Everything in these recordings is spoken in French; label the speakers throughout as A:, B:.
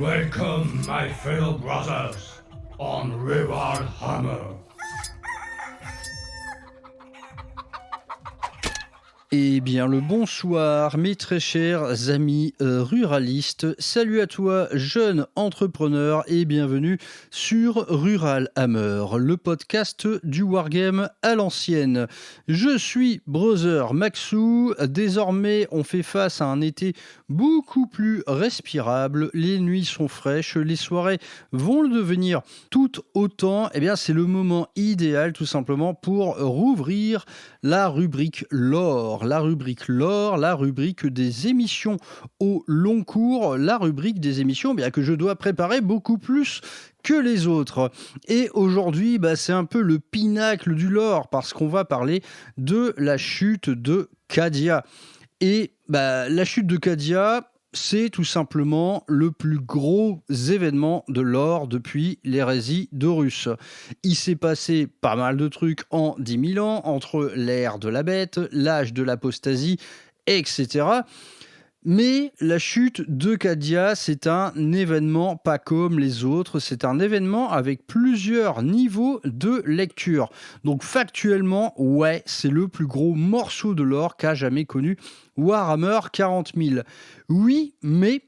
A: Welcome, my fellow brothers, on Rival Hammer.
B: Eh bien le bonsoir mes très chers amis ruralistes, salut à toi jeune entrepreneur et bienvenue sur Rural Hammer, le podcast du wargame à l'ancienne. Je suis Brother Maxou, désormais on fait face à un été beaucoup plus respirable, les nuits sont fraîches, les soirées vont le devenir tout autant, eh bien c'est le moment idéal tout simplement pour rouvrir la rubrique lore, la rubrique des émissions au long cours, la rubrique des émissions bien que je dois préparer beaucoup plus que les autres. Et aujourd'hui, c'est un peu le pinacle du lore parce qu'on va parler de la chute de Cadia. Et la chute de Cadia, c'est tout simplement le plus gros événement de l'or depuis l'hérésie d'Horus. Il s'est passé pas mal de trucs en 10 000 ans, entre l'ère de la bête, l'âge de l'apostasie, etc. Mais la chute de Cadia, c'est un événement pas comme les autres, c'est un événement avec plusieurs niveaux de lecture. Donc factuellement, ouais, c'est le plus gros morceau de l'or qu'a jamais connu Warhammer 40 000. Oui, mais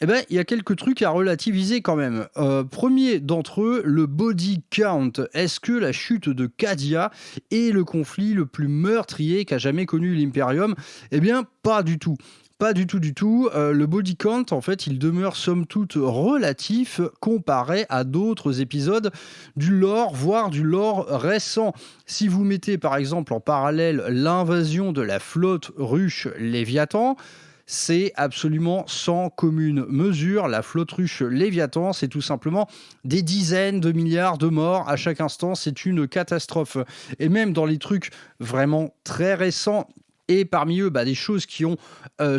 B: il y a quelques trucs à relativiser quand même. Premier d'entre eux, le body count. Est-ce que la chute de Cadia est le conflit le plus meurtrier qu'a jamais connu l'Imperium ? Eh bien, pas du tout. Pas du tout. Le body count, en fait, il demeure somme toute relatif comparé à d'autres épisodes du lore, voire du lore récent. Si vous mettez par exemple en parallèle l'invasion de la flotte ruche Léviathan, c'est absolument sans commune mesure. La flotte ruche Léviathan, c'est tout simplement des dizaines de milliards de morts à chaque instant. C'est une catastrophe. Et même dans les trucs vraiment très récents, et parmi eux, des choses qui ont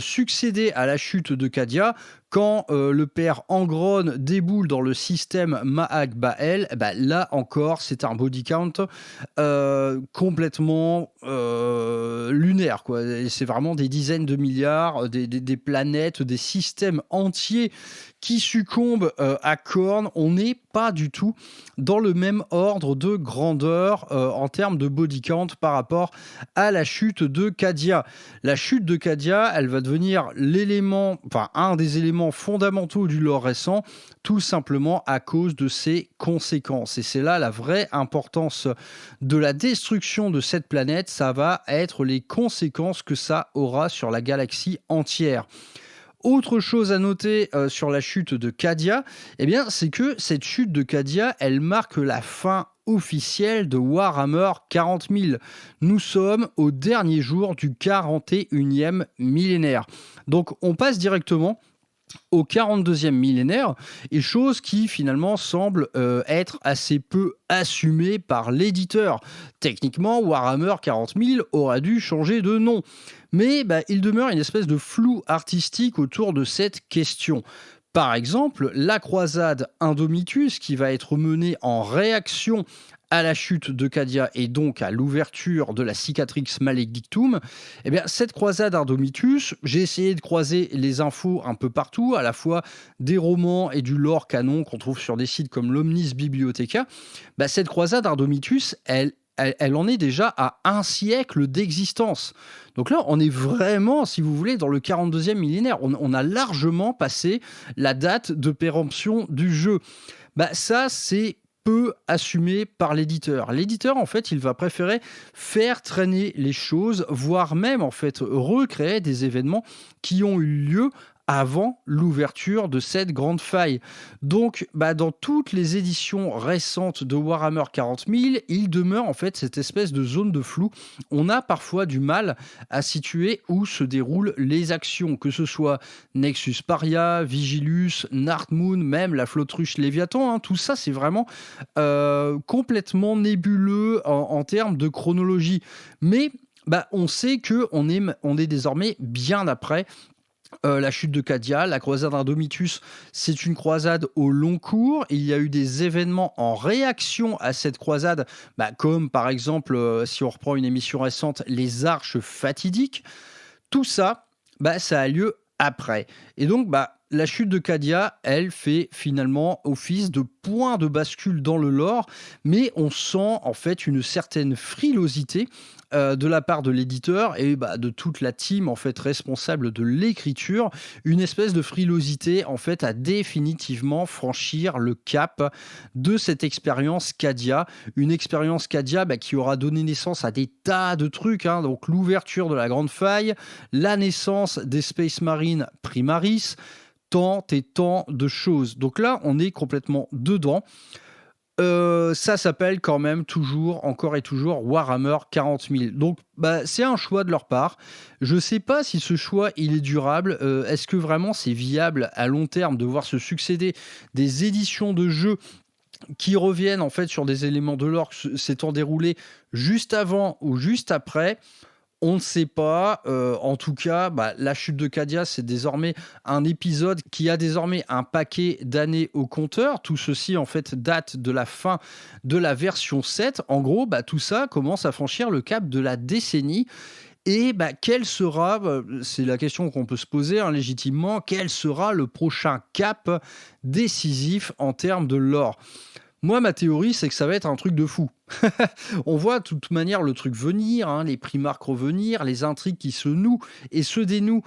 B: succédé à la chute de Cadia, quand le père Angron déboule dans le système Mahag Bael, là encore, c'est un body count complètement lunaire, quoi. Et c'est vraiment des dizaines de milliards, des planètes, des systèmes entiers qui succombent à Khorne. On n'est pas du tout dans le même ordre de grandeur en termes de body count par rapport à la chute de Cadia. La chute de Cadia, elle va devenir un des éléments fondamentaux du lore récent, tout simplement à cause de ses conséquences. Et c'est là la vraie importance de la destruction de cette planète, ça va être les conséquences que ça aura sur la galaxie entière. Autre chose à noter sur la chute de Cadia, c'est que cette chute de Cadia, elle marque la fin officielle de Warhammer 40 000. Nous sommes au dernier jour du 41e millénaire. Donc on passe directement au 42e millénaire, et chose qui finalement semble être assez peu assumée par l'éditeur. Techniquement, Warhammer 40 000 aura dû changer de nom. Mais il demeure une espèce de flou artistique autour de cette question. Par exemple, la croisade Indomitus, qui va être menée en réaction à la chute de Cadia et donc à l'ouverture de la Cicatrix Maledictum, cette croisade Indomitus, j'ai essayé de croiser les infos un peu partout, à la fois des romans et du lore canon qu'on trouve sur des sites comme l'Omnis Bibliotheca. Cette croisade Indomitus, elle en est déjà à 1 siècle d'existence. Donc là, on est vraiment, si vous voulez, dans le 42e millénaire. On a largement passé la date de péremption du jeu. Ça, c'est peu assumé par l'éditeur. L'éditeur, en fait, il va préférer faire traîner les choses, voire même, en fait, recréer des événements qui ont eu lieu avant l'ouverture de cette grande faille. Donc, dans toutes les éditions récentes de Warhammer 40 000, il demeure en fait cette espèce de zone de flou. On a parfois du mal à situer où se déroulent les actions, que ce soit Nexus Paria, Vigilus, Nardmoon, même la flotte ruche Léviathan. Tout ça, c'est vraiment complètement nébuleux en termes de chronologie. Mais on sait qu'on est désormais bien après la chute de Cadia. La croisade Indomitus, c'est une croisade au long cours. Il y a eu des événements en réaction à cette croisade, comme par exemple, si on reprend une émission récente, les Arches Fatidiques. Tout ça, ça a lieu après. Et donc, la chute de Cadia, elle fait finalement office de point de bascule dans le lore, mais on sent en fait une certaine frilosité de la part de l'éditeur et de toute la team en fait responsable de l'écriture, une espèce de frilosité en fait à définitivement franchir le cap de cette expérience Cadia, une expérience Cadia qui aura donné naissance à des tas de trucs, hein, donc l'ouverture de la Grande Faille, la naissance des Space Marines Primaris, tant et tant de choses. Donc là, on est complètement dedans. Ça s'appelle quand même toujours, encore et toujours, Warhammer 40 000. Donc, c'est un choix de leur part. Je ne sais pas si ce choix, il est durable. Est-ce que vraiment c'est viable à long terme de voir se succéder des éditions de jeux qui reviennent en fait sur des éléments de lore s'étant déroulés juste avant ou juste après? On ne sait pas. En tout cas, la chute de Cadia, c'est désormais un épisode qui a désormais un paquet d'années au compteur. Tout ceci, en fait, date de la fin de la version 7. En gros, tout ça commence à franchir le cap de la décennie. Et quel sera, c'est la question qu'on peut se poser légitimement, quel sera le prochain cap décisif en termes de lore? Moi, ma théorie, c'est que ça va être un truc de fou. On voit de toute manière le truc venir, hein, les primarques revenir, les intrigues qui se nouent et se dénouent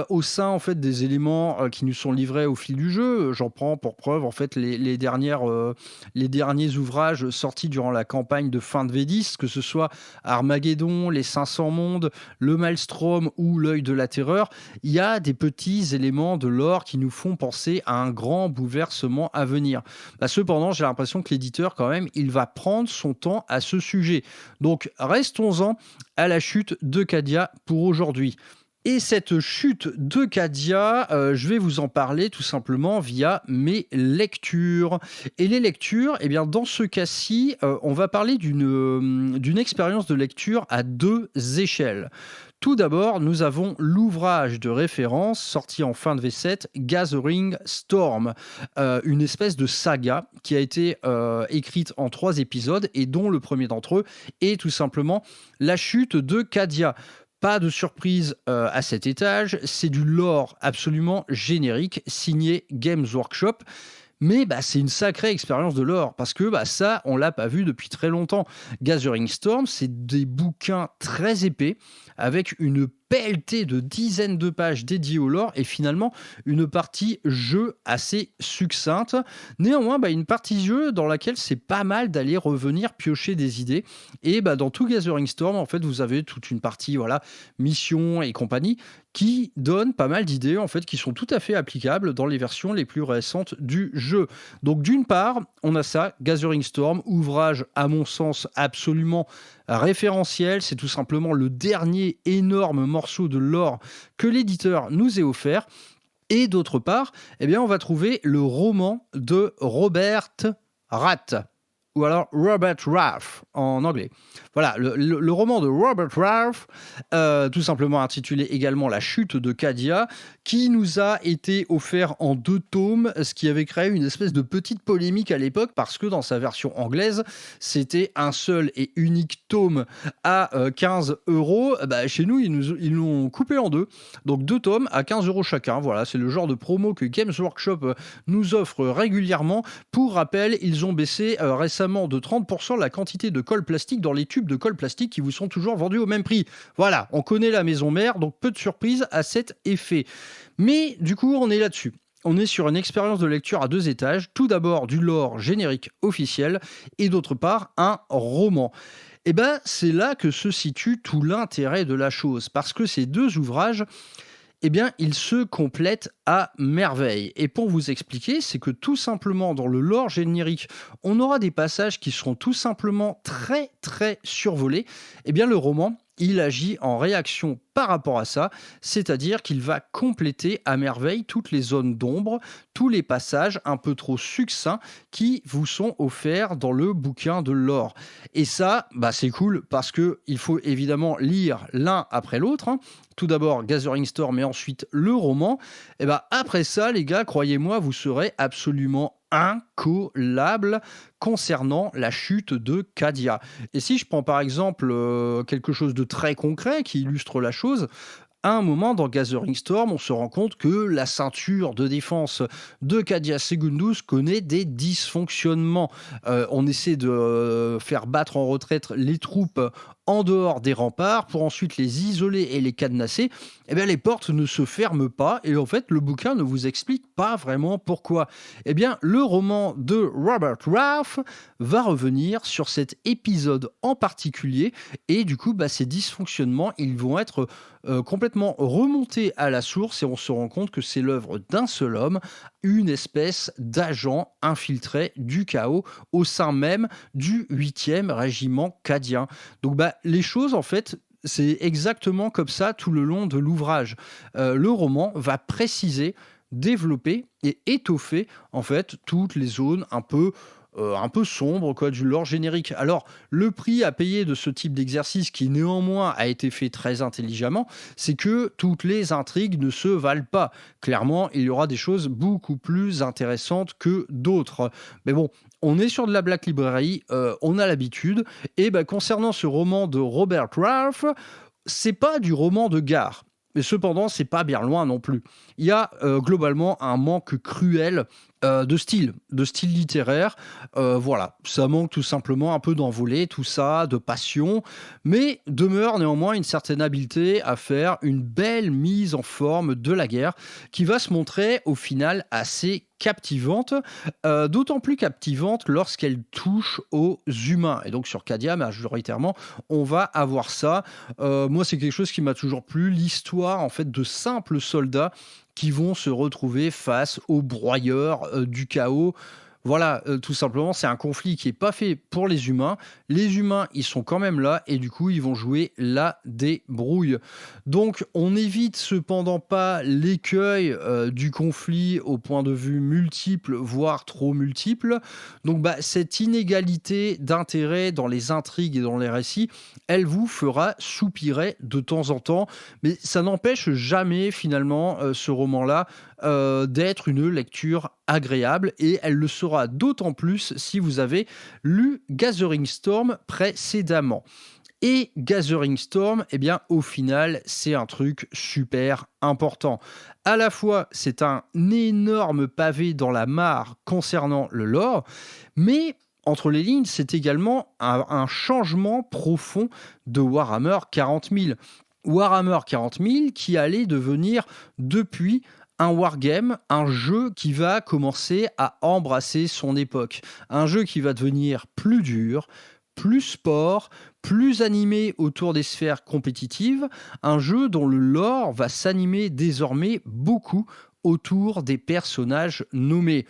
B: au sein en fait des éléments qui nous sont livrés au fil du jeu. J'en prends pour preuve en fait les derniers ouvrages sortis durant la campagne de fin de V10, que ce soit Armageddon, les 500 mondes, le Maelstrom ou l'œil de la terreur. Il y a des petits éléments de lore qui nous font penser à un grand bouleversement à venir. Cependant, j'ai l'impression que l'éditeur quand même, il va prendre son temps à ce sujet. Donc restons-en à la chute de Cadia pour aujourd'hui. Et cette chute de Cadia, je vais vous en parler tout simplement via mes lectures. Et les lectures, dans ce cas-ci, on va parler d'une expérience de lecture à 2 échelles. Tout d'abord, nous avons l'ouvrage de référence sorti en fin de V7, Gathering Storm, une espèce de saga qui a été écrite en 3 épisodes et dont le premier d'entre eux est tout simplement la chute de Cadia. Pas de surprise à cet étage, c'est du lore absolument générique signé Games Workshop. Mais c'est une sacrée expérience de lore, parce que ça, on l'a pas vu depuis très longtemps. Gathering Storm, c'est des bouquins très épais, avec une pelletée de dizaines de pages dédiées au lore, et finalement, une partie jeu assez succincte. Néanmoins, une partie jeu dans laquelle c'est pas mal d'aller revenir piocher des idées. Et dans tout Gathering Storm, en fait, vous avez toute une partie, mission et compagnie, qui donne pas mal d'idées en fait qui sont tout à fait applicables dans les versions les plus récentes du jeu. Donc d'une part, on a ça, Gathering Storm, ouvrage à mon sens absolument référentiel, c'est tout simplement le dernier énorme morceau de lore que l'éditeur nous ait offert. Et d'autre part, on va trouver le roman de Robert Rath, ou alors Robert Rath en anglais. Voilà, le roman de Robert Rath, tout simplement intitulé également La chute de Cadia, qui nous a été offert en 2 tomes, ce qui avait créé une espèce de petite polémique à l'époque, parce que dans sa version anglaise, c'était un seul et unique tome à 15 €. Chez nous, ils l'ont coupé en 2, donc 2 tomes à 15 € chacun. Voilà, c'est le genre de promo que Games Workshop nous offre régulièrement. Pour rappel, ils ont baissé récemment de 30% la quantité de colle plastique dans les tubes de colle plastique qui vous sont toujours vendus au même prix. Voilà, on connaît la maison mère, donc peu de surprises à cet effet. Mais du coup, on est là-dessus. On est sur une expérience de lecture à 2 étages. Tout d'abord, du lore générique officiel et d'autre part, un roman. C'est là que se situe tout l'intérêt de la chose, parce que ces 2 ouvrages, ils se complètent à merveille. Et pour vous expliquer, c'est que tout simplement dans le lore générique, on aura des passages qui seront tout simplement très très survolés. Le roman, il agit en réaction par rapport à ça, c'est-à-dire qu'il va compléter à merveille toutes les zones d'ombre, tous les passages un peu trop succincts qui vous sont offerts dans le bouquin de lore. Et ça, c'est cool parce qu'il faut évidemment lire l'un après l'autre, hein. Tout d'abord Gathering Storm et ensuite le roman. Après ça, les gars, croyez-moi, vous serez absolument incollable concernant la chute de Cadia. Et si je prends par exemple quelque chose de très concret qui illustre la chose, À un moment dans Gathering Storm, on se rend compte que la ceinture de défense de Cadia Secundus connaît des dysfonctionnements. On essaie de faire battre en retraite les troupes en dehors des remparts pour ensuite les isoler et les cadenasser. Eh bien, les portes ne se ferment pas et en fait, le bouquin ne vous explique pas vraiment pourquoi. Eh bien, le roman de Robert Ralph va revenir sur cet épisode en particulier et du coup, ces dysfonctionnements, ils vont être complètement remontés à la source et on se rend compte que c'est l'œuvre d'un seul homme, une espèce d'agent infiltré du chaos au sein même du 8e régiment cadien. Donc les choses, en fait, c'est exactement comme ça tout le long de l'ouvrage. Le roman va préciser, développer et étoffer en fait toutes les zones un peu sombres quoi, du lore générique. Alors, le prix à payer de ce type d'exercice, qui néanmoins a été fait très intelligemment, c'est que toutes les intrigues ne se valent pas. Clairement, il y aura des choses beaucoup plus intéressantes que d'autres. Mais bon, on est sur de la Black Library, on a l'habitude. Et concernant ce roman de Robert Ralph, c'est pas du roman de gare. Mais cependant, c'est pas bien loin non plus. Il y a globalement un manque cruel de style littéraire. Voilà, ça manque tout simplement un peu d'envolée, tout ça, de passion, mais demeure néanmoins une certaine habileté à faire une belle mise en forme de la guerre qui va se montrer au final assez captivante, d'autant plus captivante lorsqu'elle touche aux humains. Et donc sur Cadia, majoritairement, on va avoir ça. Moi, c'est quelque chose qui m'a toujours plu, l'histoire en fait de simples soldats qui vont se retrouver face aux broyeurs du chaos. Voilà, tout simplement, c'est un conflit qui n'est pas fait pour les humains. Les humains, ils sont quand même là et du coup, ils vont jouer la débrouille. Donc, on n'évite cependant pas l'écueil du conflit au point de vue multiple, voire trop multiple. Donc, cette inégalité d'intérêt dans les intrigues et dans les récits, elle vous fera soupirer de temps en temps. Mais ça n'empêche jamais, finalement, ce roman-là, d'être une lecture agréable et elle le sera d'autant plus si vous avez lu Gathering Storm précédemment. Et Gathering Storm, eh bien, au final, c'est un truc super important. À la fois, c'est un énorme pavé dans la mare concernant le lore, mais entre les lignes, c'est également un changement profond de Warhammer 40 000. Warhammer 40 000 qui allait devenir depuis un wargame, un jeu qui va commencer à embrasser son époque. Un jeu qui va devenir plus dur, plus sport, plus animé autour des sphères compétitives. Un jeu dont le lore va s'animer désormais beaucoup autour des personnages nommés.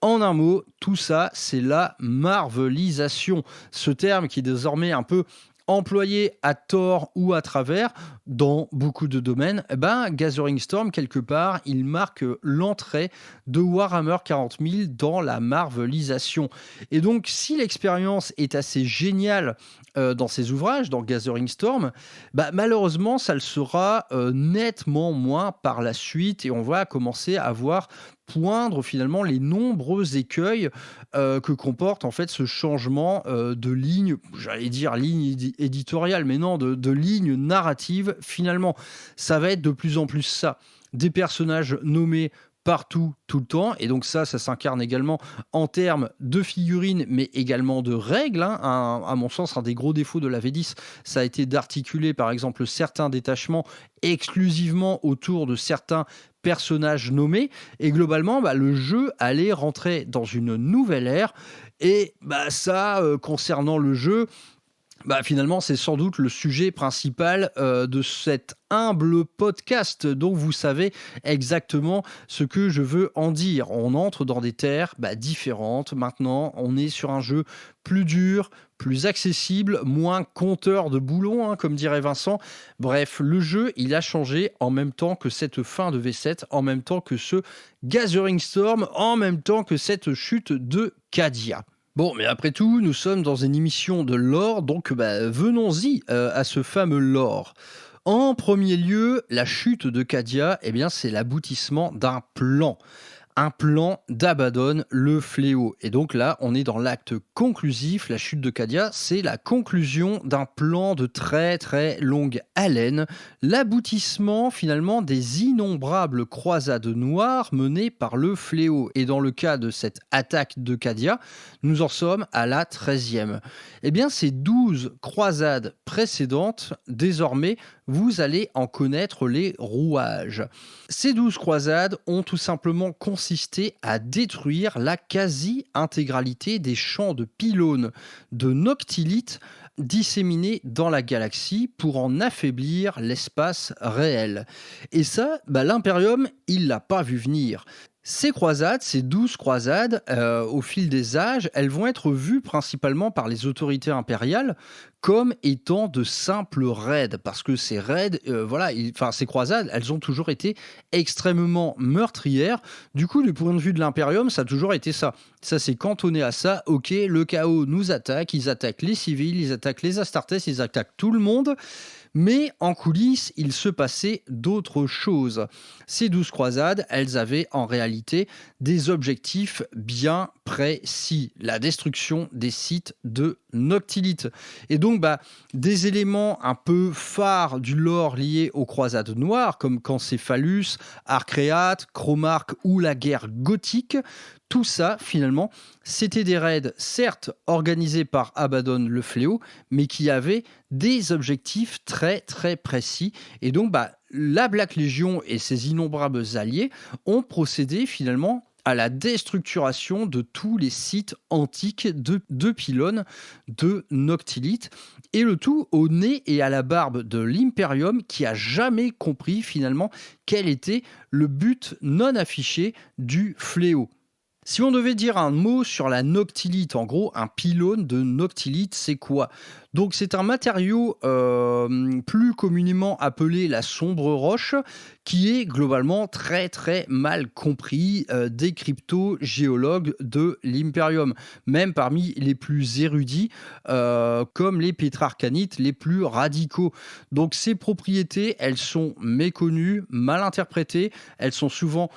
B: En un mot, tout ça, c'est la marvelisation. Ce terme qui est désormais un peu employé à tort ou à travers dans beaucoup de domaines, Gathering Storm, quelque part, il marque l'entrée de Warhammer 40 000 dans la marvelisation. Et donc, si l'expérience est assez géniale dans ces ouvrages, dans Gathering Storm, malheureusement, ça le sera nettement moins par la suite et on va commencer à voir poindre finalement les nombreux écueils que comporte en fait ce changement de ligne, j'allais dire ligne éditoriale, mais non, de ligne narrative. Finalement, ça va être de plus en plus ça. Des personnages nommés partout, tout le temps. Et donc ça s'incarne également en termes de figurines, mais également de règles. À mon sens, un des gros défauts de la V10, ça a été d'articuler, par exemple, certains détachements exclusivement autour de certains personnages nommés. Et globalement, le jeu allait rentrer dans une nouvelle ère. Et concernant le jeu, finalement, c'est sans doute le sujet principal de cet humble podcast, dont vous savez exactement ce que je veux en dire. On entre dans des terres différentes. Maintenant, on est sur un jeu plus dur, plus accessible, moins compteur de boulons, comme dirait Vincent. Bref, le jeu, il a changé en même temps que cette fin de V7, en même temps que ce Gathering Storm, en même temps que cette chute de Cadia. Bon, mais après tout, nous sommes dans une émission de lore, donc venons-y à ce fameux lore. En premier lieu, la chute de Cadia, c'est l'aboutissement d'un plan. un plan d'Abaddon, le fléau. Et donc là, on est dans l'acte conclusif. La chute de Cadia, c'est la conclusion d'un plan de très très longue haleine, l'aboutissement finalement des innombrables croisades noires menées par le fléau. Et dans le cas de cette attaque de Cadia, nous en sommes à la 13e. Eh bien, ces 12 croisades précédentes, désormais, vous allez en connaître les rouages. Ces 12 croisades ont tout simplement consisté à détruire la quasi-intégralité des champs de pylônes de noctilite disséminés dans la galaxie pour en affaiblir l'espace réel. Et ça, l'Imperium, il l'a pas vu venir. Ces croisades, ces 12 croisades, au fil des âges, elles vont être vues principalement par les autorités impériales comme étant de simples raids, parce que ces raids, ces croisades, elles ont toujours été extrêmement meurtrières. Du coup, du point de vue de l'Imperium, ça a toujours été ça. Ça s'est cantonné à ça. Ok, le chaos nous attaque, ils attaquent les civils, ils attaquent les Astartes, ils attaquent tout le monde. Mais en coulisses, il se passait d'autres choses. Ces 12 croisades, elles avaient en réalité des objectifs bien précis. La destruction des sites de Noctilite. Et donc, des éléments un peu phares du lore liés aux croisades noires, comme Cancéphalus, Arcréate, Chromarque ou la guerre gothique, tout ça, finalement, c'était des raids, certes organisés par Abaddon le Fléau, mais qui avaient des objectifs très très précis. Et donc, la Black Legion et ses innombrables alliés ont procédé finalement à la déstructuration de tous les sites antiques de pylônes de Noctilite, et le tout au nez et à la barbe de l'Imperium, qui a jamais compris finalement quel était le but non affiché du Fléau. Si on devait dire un mot sur la noctilite, en gros, un pylône de noctilite, c'est quoi ? Donc c'est un matériau plus communément appelé la sombre roche, qui est globalement très très mal compris des crypto-géologues de l'Imperium, même parmi les plus érudits, comme les pétrarcanites les plus radicaux. Donc ces propriétés, elles sont méconnues, mal interprétées, elles sont souvent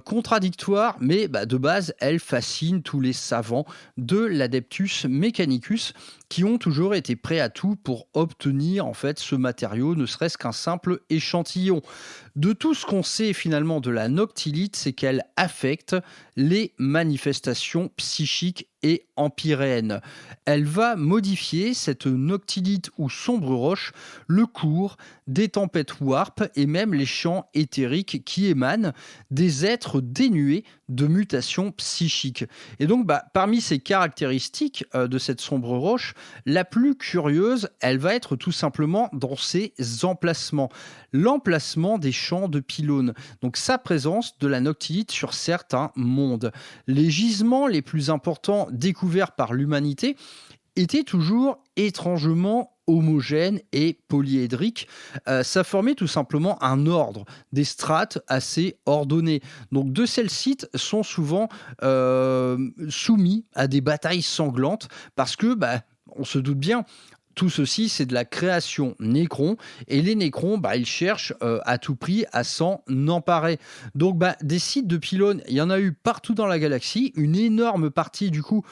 B: contradictoires, mais de base, elles fascinent tous les savants de l'Adeptus Mechanicus, qui ont toujours été prêts à tout pour obtenir en fait ce matériau, ne serait-ce qu'un simple échantillon. De tout ce qu'on sait finalement de la noctilite, c'est qu'elle affecte les manifestations psychiques et empyréennes. Elle va modifier, cette noctilite ou sombre roche, le cours des tempêtes warp et même les champs éthériques qui émanent des êtres dénués de mutations psychiques. Et donc, parmi ces caractéristiques de cette sombre roche, la plus curieuse, elle va être tout simplement dans ses emplacements. L'emplacement des champs de pylônes, donc sa présence de la noctilite sur certains mondes. Les gisements les plus importants découverts par l'humanité étaient toujours étrangement homogènes et polyédriques. Ça formait tout simplement un ordre, des strates assez ordonnées. Donc de ces sites sont souvent soumis à des batailles sanglantes parce que, on se doute bien, tout ceci, c'est de la création nécron, et les nécrons, ils cherchent à tout prix à s'en emparer. Donc, des sites de pylônes, il y en a eu partout dans la galaxie. Une énorme partie, du coup,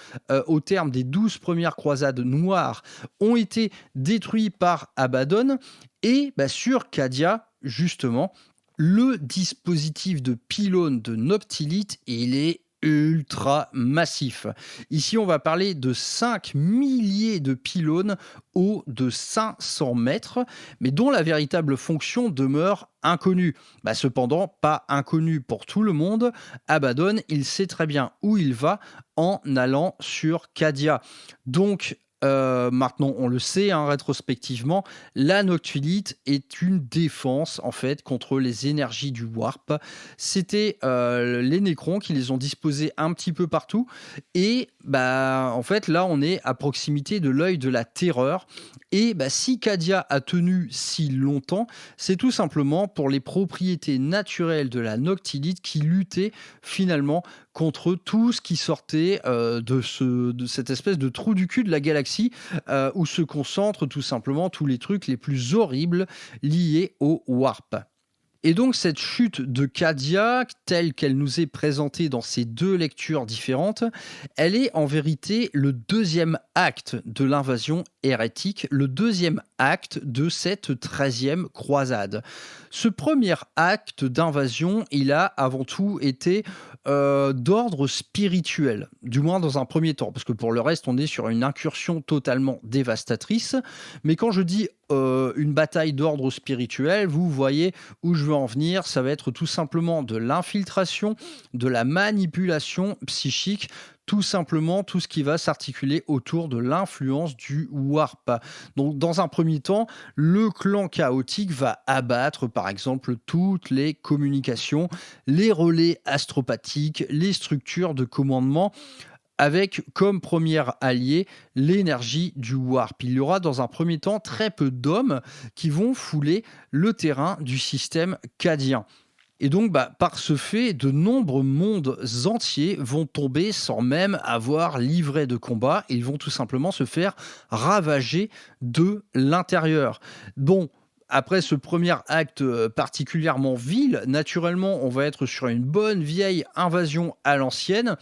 B: au terme des 12 premières croisades noires, ont été détruits par Abaddon. Et sur Cadia, justement, le dispositif de pylône de Noctilite, il est ultra massif. Ici, on va parler de 5 milliers de pylônes hauts de 500 mètres, mais dont la véritable fonction demeure inconnue. Cependant, pas inconnue pour tout le monde. Abaddon, il sait très bien où il va en allant sur Cadia. Donc, maintenant, on le sait, rétrospectivement, la noctilite est une défense en fait contre les énergies du warp. C'était les nécrons qui les ont disposés un petit peu partout, et en fait là on est à proximité de l'œil de la terreur. Et si Cadia a tenu si longtemps, c'est tout simplement pour les propriétés naturelles de la noctilite qui luttaient finalement contre tout ce qui sortait de cette espèce de trou du cul de la galaxie où se concentrent tout simplement tous les trucs les plus horribles liés au warp. Et donc cette chute de Cadia, telle qu'elle nous est présentée dans ces deux lectures différentes, elle est en vérité le deuxième acte de l'invasion hérétique, le deuxième acte de cette 13e croisade. Ce premier acte d'invasion, il a avant tout été d'ordre spirituel, du moins dans un premier temps, parce que pour le reste, on est sur une incursion totalement dévastatrice. Mais quand je dis une bataille d'ordre spirituel, vous voyez où je veux en venir, ça va être tout simplement de l'infiltration, de la manipulation psychique, tout simplement tout ce qui va s'articuler autour de l'influence du Warp. Donc dans un premier temps, le clan chaotique va abattre par exemple toutes les communications, les relais astropathiques, les structures de commandement, avec comme premier allié l'énergie du Warp. Il y aura dans un premier temps très peu d'hommes qui vont fouler le terrain du système cadien. Et donc, par ce fait, de nombreux mondes entiers vont tomber sans même avoir livré de combat. Ils vont tout simplement se faire ravager de l'intérieur. Bon, après ce premier acte particulièrement vil, naturellement, on va être sur une bonne vieille invasion à l'ancienne.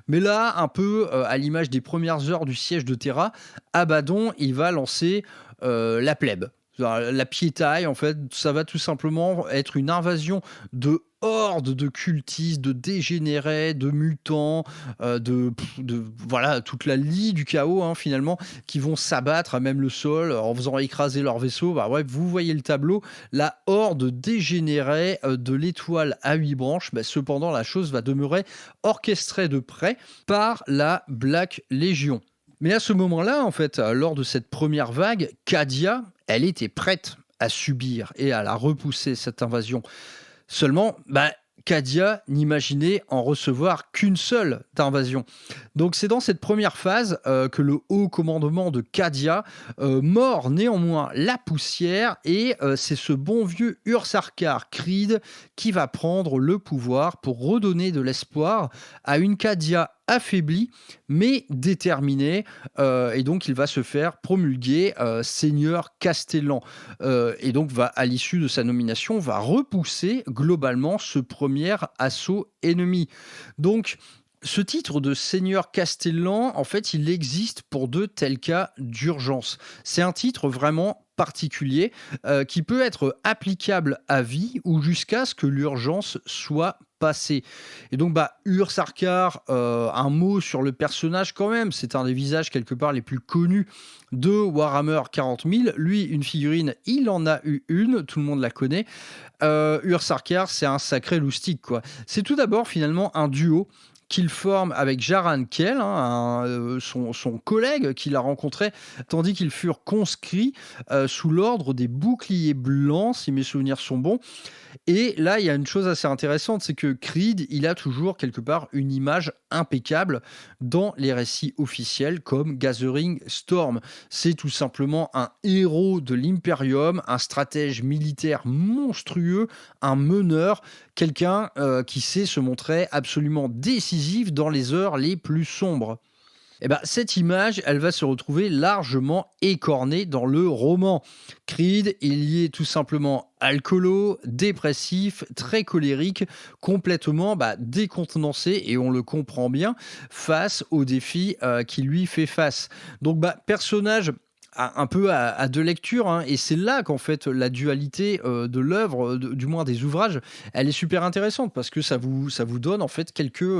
B: Mais là, un peu à l'image des premières heures du siège de Terra, Abaddon, il va lancer la plèbe. La piétaille, en fait, ça va tout simplement être une invasion hordes de cultistes, de dégénérés, de mutants, voilà, toute la lie du chaos, hein, finalement, qui vont s'abattre à même le sol en faisant écraser leur vaisseau. Ouais, vous voyez le tableau, la horde dégénérée de l'étoile à 8 branches. Cependant, la chose va demeurer orchestrée de près par la Black Légion. Mais à ce moment-là, en fait, lors de cette première vague, Cadia, elle était prête à subir et à la repousser, cette invasion. Seulement, Cadia n'imaginait en recevoir qu'une seule d'invasion. Donc c'est dans cette première phase que le haut commandement de Cadia mord néanmoins la poussière et c'est ce bon vieux Ursarkar Creed qui va prendre le pouvoir pour redonner de l'espoir à une Cadia affaiblie mais déterminée et donc il va se faire promulguer seigneur Castellan et donc à l'issue de sa nomination va repousser globalement ce premier assaut ennemi. Donc ce titre de seigneur Castellan, en fait, il existe pour de tels cas d'urgence. C'est un titre vraiment particulier qui peut être applicable à vie ou jusqu'à ce que l'urgence soit passée. Et donc, Ursarkar, un mot sur le personnage quand même, c'est un des visages quelque part les plus connus de Warhammer 40 000. Lui, une figurine, il en a eu une, tout le monde la connaît. Ursarkar, c'est un sacré loustic, quoi. C'est tout d'abord finalement un duo qu'il forme avec Jaran Kell, son collègue qu'il a rencontré, tandis qu'ils furent conscrits sous l'ordre des boucliers blancs, si mes souvenirs sont bons. Et là, il y a une chose assez intéressante, c'est que Creed, il a toujours quelque part une image impeccable dans les récits officiels comme Gathering Storm. C'est tout simplement un héros de l'Imperium, un stratège militaire monstrueux, un meneur, quelqu'un qui sait se montrer absolument décisif dans les heures les plus sombres. Cette image, elle va se retrouver largement écornée dans le roman. Creed, il y est tout simplement alcoolo, dépressif, très colérique, complètement décontenancé, et on le comprend bien, face aux défis qui lui fait face. Donc, personnage un peu à deux lectures, hein, et c'est là qu'en fait la dualité de l'œuvre, du moins des ouvrages, elle est super intéressante parce que ça vous donne en fait quelques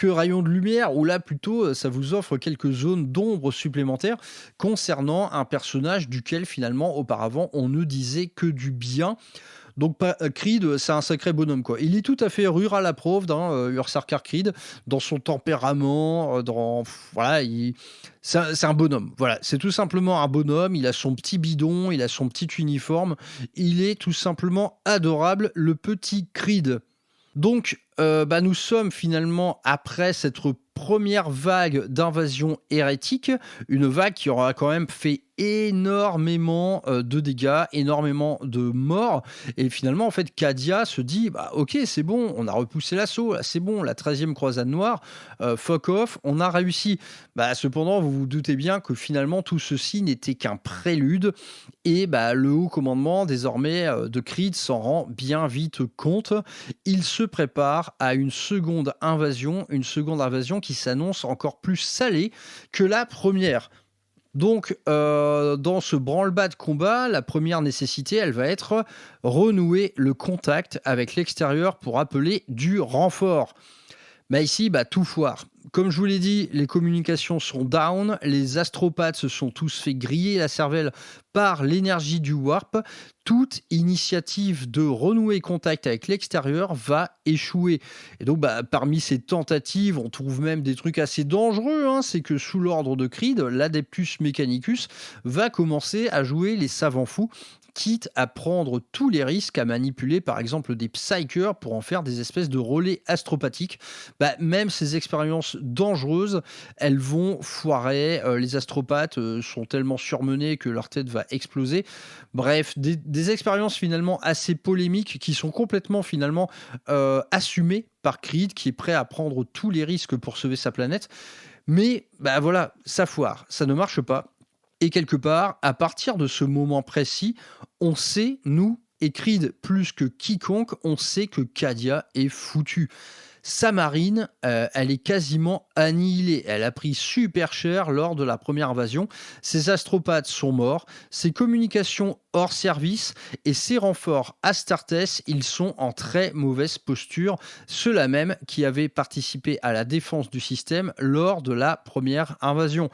B: rayons de lumière, ou là plutôt ça vous offre quelques zones d'ombre supplémentaires concernant un personnage duquel finalement auparavant on ne disait que du bien. Donc Creed, c'est un sacré bonhomme, quoi. Il est tout à fait rural à preuve Ursarkar Creed, dans son tempérament, c'est un bonhomme. Voilà, c'est tout simplement un bonhomme. Il a son petit bidon, il a son petit uniforme. Il est tout simplement adorable, le petit Creed. Donc, nous sommes finalement après cette première vague d'invasion hérétique, une vague qui aura quand même fait énormément de dégâts, énormément de morts. Et finalement, en fait, Cadia se dit bah, ok, c'est bon, on a repoussé l'assaut, là, c'est bon, la 13e croisade noire, fuck off, on a réussi. Bah, cependant, vous vous doutez bien que finalement, tout ceci n'était qu'un prélude. Et bah, le haut commandement, désormais, de Creed s'en rend bien vite compte. Il se prépare à une seconde invasion qui s'annonce encore plus salée que la première. Donc, dans ce branle-bas de combat, la première nécessité, elle va être renouer le contact avec l'extérieur pour appeler du renfort. Mais ici, bah, tout foire. Comme je vous l'ai dit, les communications sont down, les astropathes se sont tous fait griller la cervelle par l'énergie du warp. Toute initiative de renouer contact avec l'extérieur va échouer. Et donc, bah, parmi ces tentatives, on trouve même des trucs assez dangereux. C'est que sous l'ordre de Creed, l'Adeptus Mechanicus va commencer à jouer les savants fous, quitte à prendre tous les risques à manipuler par exemple des psychers pour en faire des espèces de relais astropathiques. Bah, même ces expériences dangereuses, elles vont foirer. Les astropathes sont tellement surmenés que leur tête va exploser. Bref, des expériences finalement assez polémiques qui sont complètement finalement assumées par Creed, qui est prêt à prendre tous les risques pour sauver sa planète. Mais bah voilà, ça foire, ça ne marche pas. Et quelque part, à partir de ce moment précis, on sait, nous, et Creed plus que quiconque, on sait que Cadia est foutue. Sa marine, elle est quasiment annihilée. Elle a pris super cher lors de la première invasion. Ses astropathes sont morts, ses communications hors service et ses renforts Astartes, ils sont en très mauvaise posture. Ceux-là même qui avaient participé à la défense du système lors de la première invasion.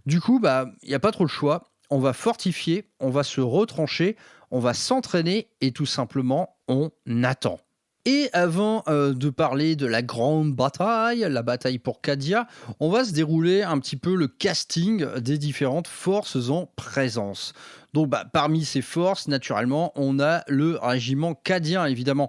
B: Du coup, bah, il n'y a pas trop le choix. On va fortifier, on va se retrancher, on va s'entraîner et tout simplement, on attend. Et avant de parler de la grande bataille, la bataille pour Cadia, on va se dérouler un petit peu le casting des différentes forces en présence. Donc, bah, parmi ces forces, naturellement, on a le régiment cadien, évidemment.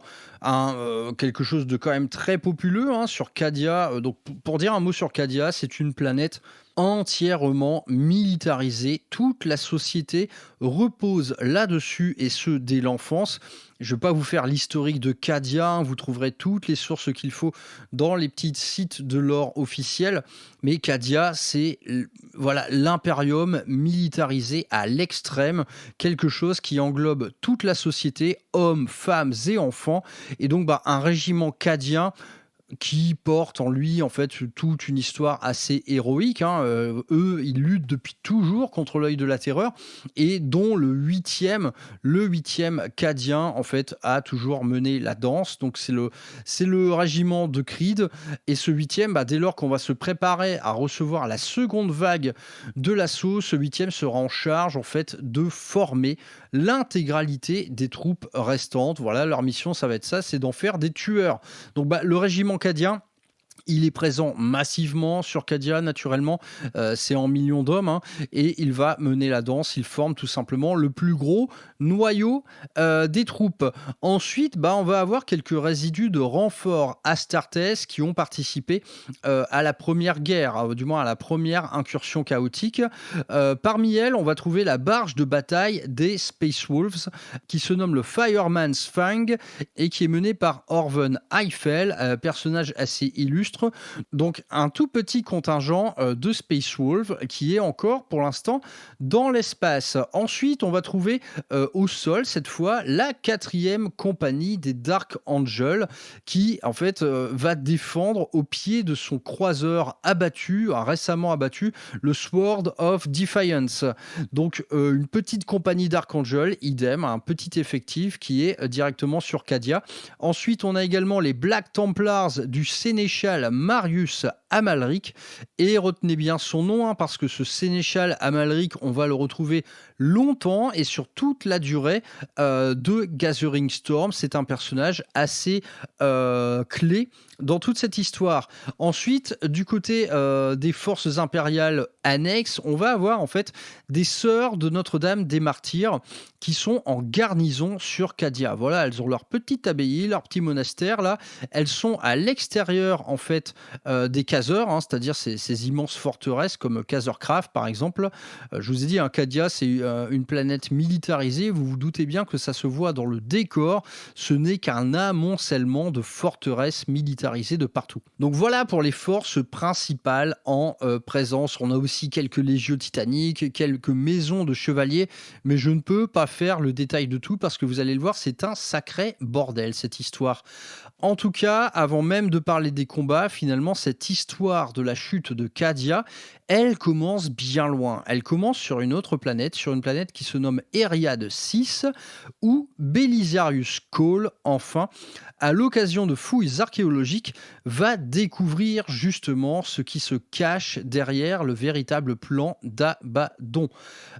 B: Quelque chose de quand même très populeux sur Cadia. Donc, pour dire un mot sur Cadia, c'est une planète entièrement militarisée. Toute la société repose là-dessus, et ce, dès l'enfance. Je ne vais pas vous faire l'historique de Cadia, vous trouverez toutes les sources qu'il faut dans les petits sites de lore officiels. Mais Cadia, c'est voilà, l'impérium militarisé à l'extrême, quelque chose qui englobe toute la société, hommes, femmes et enfants. Et donc, bah, un régiment cadien qui porte en lui en fait toute une histoire assez héroïque. Eux, ils luttent depuis toujours contre l'œil de la terreur, et dont le huitième cadien en fait a toujours mené la danse. Donc c'est le régiment de Creed, et ce huitième, dès lors qu'on va se préparer à recevoir la seconde vague de l'assaut, ce huitième sera en charge en fait de former l'intégralité des troupes restantes. Voilà, leur mission, ça va être ça, c'est d'en faire des tueurs. Donc le régiment cadien, il est présent massivement sur Cadia, naturellement, c'est en millions d'hommes, et il va mener la danse, il forme tout simplement le plus gros noyau des troupes. Ensuite, on va avoir quelques résidus de renforts Astartes qui ont participé à la première guerre, du moins à la première incursion chaotique. Parmi elles, on va trouver la barge de bataille des Space Wolves, qui se nomme le Fireman's Fang, et qui est menée par Orven Eiffel, personnage assez illustre. Donc un tout petit contingent de Space Wolves qui est encore pour l'instant dans l'espace. Ensuite, on va trouver au sol cette fois la 4e compagnie des Dark Angels, qui en fait va défendre au pied de son croiseur récemment abattu, le Sword of Defiance. Donc une petite compagnie Dark Angel, idem, un petit effectif qui est directement sur Cadia. Ensuite, on a également les Black Templars du sénéchal Marius Amalric, et retenez bien son nom parce que ce sénéchal Amalric, on va le retrouver longtemps et sur toute la durée de Gathering Storm. C'est un personnage assez clé dans toute cette histoire. Ensuite, du côté des forces impériales annexes, on va avoir en fait des sœurs de Notre-Dame des Martyrs qui sont en garnison sur Cadia. Voilà, elles ont leur petite abbaye, leur petit monastère là. Elles sont à l'extérieur en fait des caseurs, hein, c'est-à-dire ces immenses forteresses comme Casercraft par exemple. Je vous ai dit, Cadia c'est une planète militarisée. Vous vous doutez bien que ça se voit dans le décor. Ce n'est qu'un amoncellement de forteresses militarisées de partout. Donc voilà pour les forces principales en présence. On a aussi quelques légions titaniques, quelques maisons de chevaliers, mais je ne peux pas faire le détail de tout parce que vous allez le voir, c'est un sacré bordel cette histoire. En tout cas, avant même de parler des combats, finalement, cette histoire de la chute de Cadia, elle commence bien loin. Elle commence sur une autre planète, sur une planète qui se nomme Eriad 6, où Belisarius Cawl, enfin, à l'occasion de fouilles archéologiques, va découvrir justement ce qui se cache derrière le véritable plan d'Abaddon.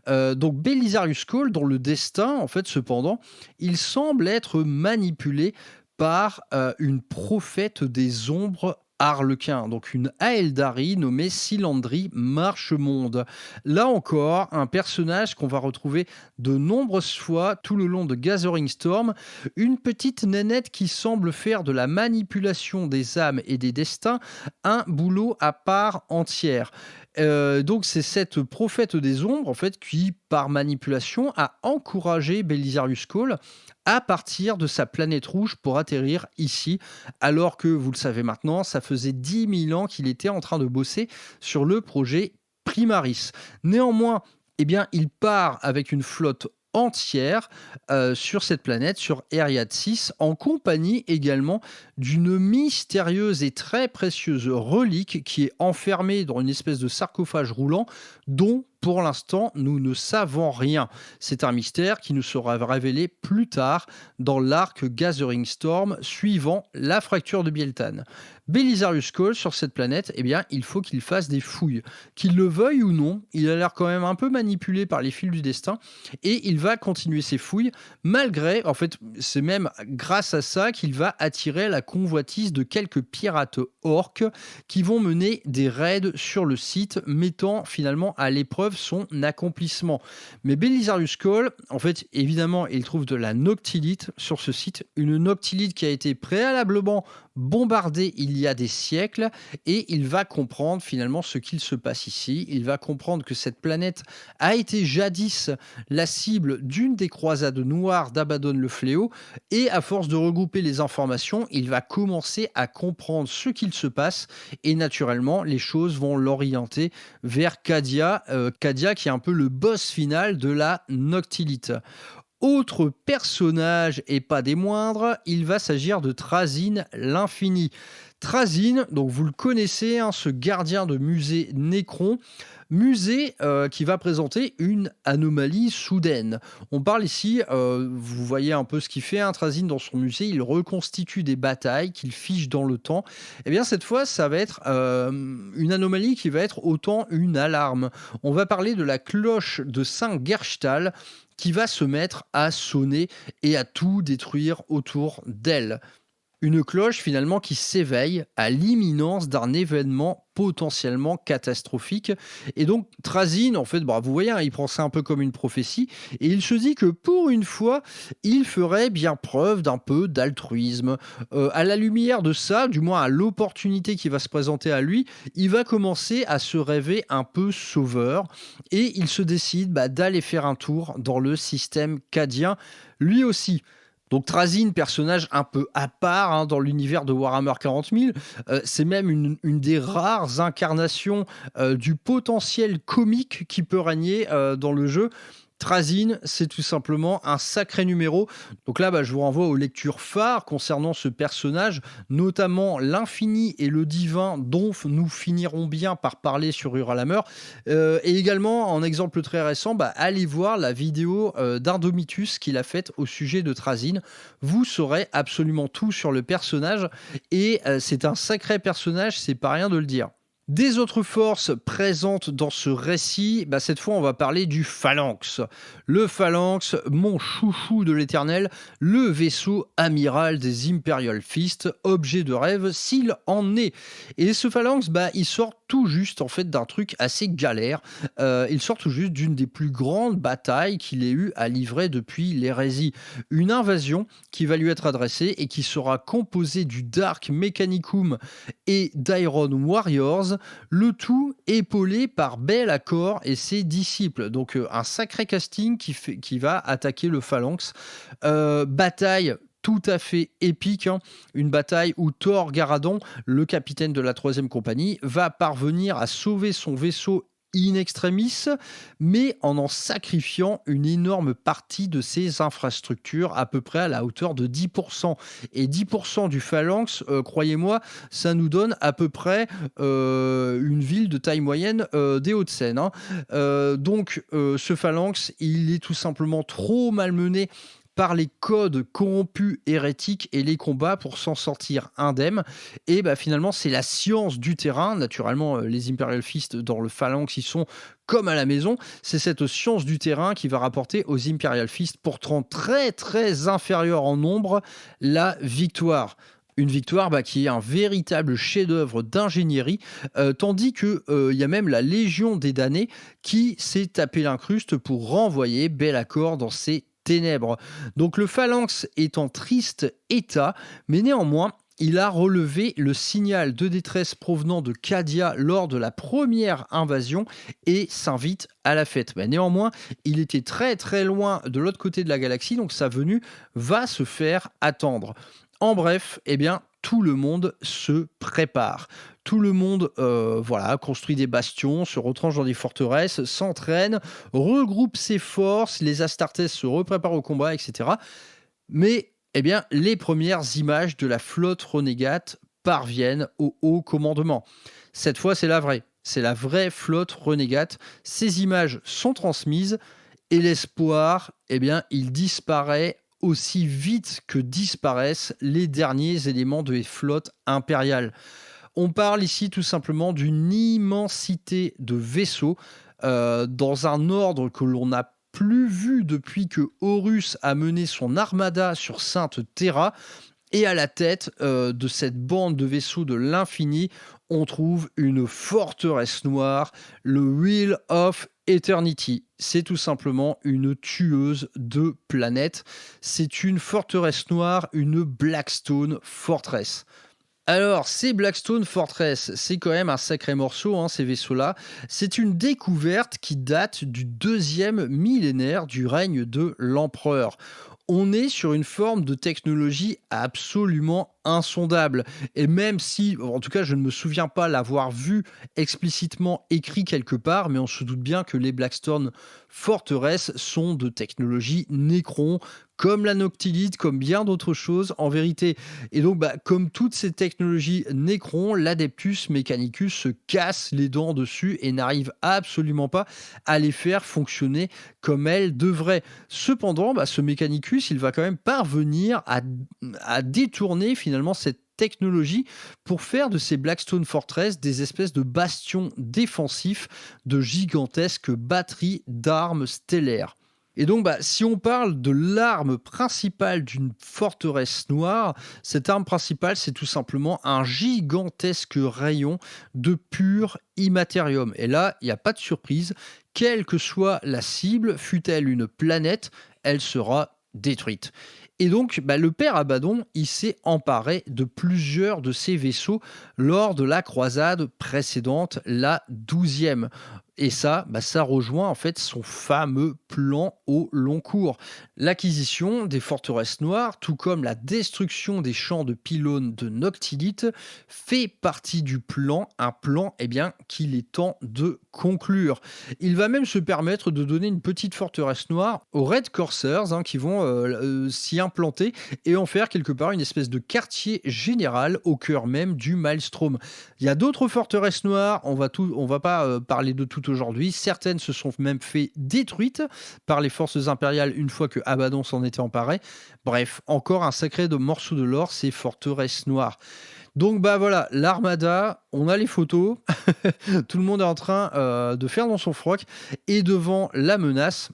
B: Donc Belisarius Cawl, dont le destin, en fait, cependant, il semble être manipulé par une prophète des ombres Harlequin, donc une Aeldari nommée Silandri Marchemonde. Là encore, un personnage qu'on va retrouver de nombreuses fois tout le long de Gathering Storm, une petite nénette qui semble faire de la manipulation des âmes et des destins un boulot à part entière. Donc c'est cette prophète des ombres en fait qui, par manipulation, a encouragé Belisarius Cawl à partir de sa planète rouge pour atterrir ici, alors que, vous le savez maintenant, ça faisait 10 000 ans qu'il était en train de bosser sur le projet Primaris. Néanmoins, eh bien, il part avec une flotte entière sur cette planète, sur Eriad 6, en compagnie également d'une mystérieuse et très précieuse relique qui est enfermée dans une espèce de sarcophage roulant dont pour l'instant, nous ne savons rien. C'est un mystère qui nous sera révélé plus tard dans l'arc Gathering Storm suivant la fracture de Bieltan. Belisarius Cawl sur cette planète, eh bien, il faut qu'il fasse des fouilles. Qu'il le veuille ou non, il a l'air quand même un peu manipulé par les fils du destin et il va continuer ses fouilles malgré, en fait, c'est même grâce à ça qu'il va attirer la convoitise de quelques pirates orques qui vont mener des raids sur le site, mettant finalement à l'épreuve son accomplissement. Mais Belisarius Cawl, en fait, évidemment, il trouve de la noctilite sur ce site, une noctilite qui a été préalablement bombardée il y a des siècles, et il va comprendre finalement ce qu'il se passe ici. Il va comprendre que cette planète a été jadis la cible d'une des croisades noires d'Abaddon le Fléau, et à force de regrouper les informations, il va commencer à comprendre ce qu'il se passe, et naturellement, les choses vont l'orienter vers Cadia, Cadia qui est un peu le boss final de la Noctilite. Autre personnage, et pas des moindres, il va s'agir de Trazyn l'Infini. Trazyn, donc vous le connaissez, ce gardien de musée Nécron, musée qui va présenter une anomalie soudaine. On parle ici, vous voyez un peu ce qu'il fait, Trazyn dans son musée, il reconstitue des batailles qu'il fiche dans le temps. Et bien cette fois, ça va être une anomalie qui va être autant une alarme. On va parler de la cloche de Saint-Gerstal qui va se mettre à sonner et à tout détruire autour d'elle. Une cloche finalement qui s'éveille à l'imminence d'un événement potentiellement catastrophique. Et donc Trazyn, en fait, vous voyez, il prend ça un peu comme une prophétie et il se dit que pour une fois, il ferait bien preuve d'un peu d'altruisme. À la lumière de ça, du moins à l'opportunité qui va se présenter à lui, il va commencer à se rêver un peu sauveur et il se décide d'aller faire un tour dans le système cadien, lui aussi. Donc Trazyn, personnage un peu à part dans l'univers de Warhammer 40 000, c'est même une des rares incarnations du potentiel comique qui peut régner dans le jeu. Trazyn, c'est tout simplement un sacré numéro. Donc là, je vous renvoie aux lectures phares concernant ce personnage, notamment l'Infini et le Divin, dont nous finirons bien par parler sur Hurlhammer. Et également, en exemple très récent, allez voir la vidéo d'Indomitus qu'il a faite au sujet de Trazyn. Vous saurez absolument tout sur le personnage. Et c'est un sacré personnage, c'est pas rien de le dire. Des autres forces présentes dans ce récit, cette fois on va parler du Phalanx. Le Phalanx, mon chouchou de l'éternel, le vaisseau amiral des Imperial Fist, objet de rêve s'il en est. Et ce Phalanx, il sort tout juste en fait d'un truc assez galère. Il sort tout juste d'une des plus grandes batailles qu'il ait eu à livrer depuis l'hérésie. Une invasion qui va lui être adressée et qui sera composée du Dark Mechanicum et d'Iron Warriors, le tout épaulé par Be'lakor et ses disciples. Donc un sacré casting qui va attaquer le Phalanx. Bataille tout à fait épique, hein. Une bataille où Thor Garadon, le capitaine de la 3e compagnie, va parvenir à sauver son vaisseau in extremis, mais en sacrifiant une énorme partie de ses infrastructures, à peu près à la hauteur de 10%. Et 10% du Phalanx, croyez-moi, ça nous donne à peu près une ville de taille moyenne des Hauts-de-Seine, hein. Donc, ce Phalanx, il est tout simplement trop malmené par les codes corrompus hérétiques et les combats pour s'en sortir indemne. Et finalement, c'est la science du terrain. Naturellement, les Imperial Fist dans le Phalanx, ils sont comme à la maison. C'est cette science du terrain qui va rapporter aux Imperial Fist, pourtant très très inférieurs en nombre, la victoire. Une victoire qui est un véritable chef-d'œuvre d'ingénierie, tandis qu'il y a même la Légion des damnés qui s'est tapé l'incruste pour renvoyer Be'lakor dans ses ténèbres. Donc le Phalanx est en triste état, mais néanmoins, il a relevé le signal de détresse provenant de Cadia lors de la première invasion et s'invite à la fête. Mais néanmoins, il était très très loin de l'autre côté de la galaxie, donc sa venue va se faire attendre. En bref, tout le monde se prépare. Tout le monde construit des bastions, se retranche dans des forteresses, s'entraîne, regroupe ses forces, les Astartes se repréparent au combat, etc. Mais les premières images de la flotte renégate parviennent au haut commandement. Cette fois, c'est la vraie flotte renégate. Ces images sont transmises et l'espoir, il disparaît aussi vite que disparaissent les derniers éléments des flottes impériales. On parle ici tout simplement d'une immensité de vaisseaux dans un ordre que l'on n'a plus vu depuis que Horus a mené son armada sur Sainte Terra. Et à la tête de cette bande de vaisseaux de l'infini, on trouve une forteresse noire, le Wheel of Eternity. C'est tout simplement une tueuse de planètes. C'est une forteresse noire, une Blackstone Fortress. Alors, ces Blackstone Fortress, c'est quand même un sacré morceau, hein, ces vaisseaux-là. C'est une découverte qui date du 2e millénaire du règne de l'empereur. On est sur une forme de technologie absolument insondable. Et même si, en tout cas, je ne me souviens pas l'avoir vu explicitement écrit quelque part, mais on se doute bien que les Blackstone Fortress sont de technologie Necron, comme la Noctilide, comme bien d'autres choses en vérité. Et donc, comme toutes ces technologies Necron, l'Adeptus Mechanicus se casse les dents dessus et n'arrive absolument pas à les faire fonctionner comme elles devraient. Cependant, ce Mechanicus, il va quand même parvenir à détourner finalement cette technologie pour faire de ces Blackstone Fortress des espèces de bastions défensifs de gigantesques batteries d'armes stellaires. Et donc, si on parle de l'arme principale d'une forteresse noire, cette arme principale, c'est tout simplement un gigantesque rayon de pur immatérium. Et là, il n'y a pas de surprise, quelle que soit la cible, fût-elle une planète, elle sera détruite. Et donc, le père Abaddon, il s'est emparé de plusieurs de ces vaisseaux lors de la croisade précédente, la 12e. Et ça, ça rejoint en fait son fameux plan au long cours. L'acquisition des forteresses noires, tout comme la destruction des champs de pylônes de Noctilite, fait partie du plan, un plan qu'il est temps de conclure. Il va même se permettre de donner une petite forteresse noire aux Red Coursers qui vont s'y implanter et en faire quelque part une espèce de quartier général au cœur même du Maelstrom. Il y a d'autres forteresses noires, on va pas parler de tout aujourd'hui. Certaines se sont même fait détruites par les forces impériales une fois que Abaddon s'en était emparé. Bref, encore un sacré morceau de l'or, ces forteresses noires. Donc bah voilà, l'armada, on a les photos, tout le monde est en train de faire dans son froc, et devant la menace,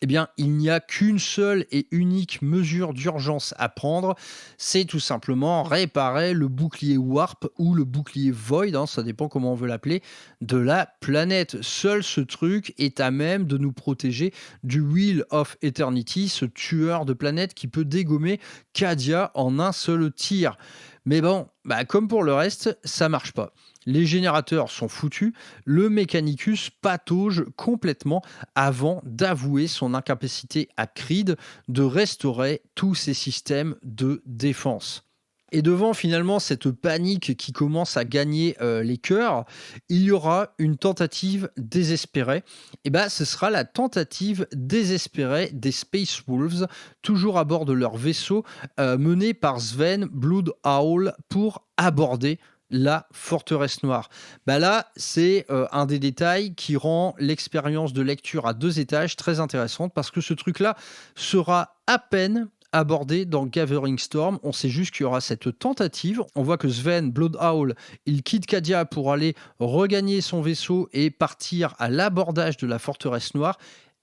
B: eh bien, il n'y a qu'une seule et unique mesure d'urgence à prendre, c'est tout simplement réparer le bouclier Warp ou le bouclier Void, hein, ça dépend comment on veut l'appeler, de la planète. Seul ce truc est à même de nous protéger du Wheel of Eternity, ce tueur de planètes qui peut dégommer Cadia en un seul tir. Mais bon, bah, comme pour le reste, ça marche pas. Les générateurs sont foutus, le Mechanicus patauge complètement avant d'avouer son incapacité à Creed de restaurer tous ses systèmes de défense. Et devant finalement cette panique qui commence à gagner les cœurs, il y aura une tentative désespérée. Et ben, ce sera la tentative désespérée des Space Wolves, toujours à bord de leur vaisseau, mené par Sven Bloodhowl pour aborder la forteresse noire. Bah là, c'est un des détails qui rend l'expérience de lecture à 2 étages très intéressante parce que ce truc-là sera à peine abordé dans Gathering Storm. On sait juste qu'il y aura cette tentative. On voit que Sven Bloodhowl, il quitte Cadia pour aller regagner son vaisseau et partir à l'abordage de la forteresse noire.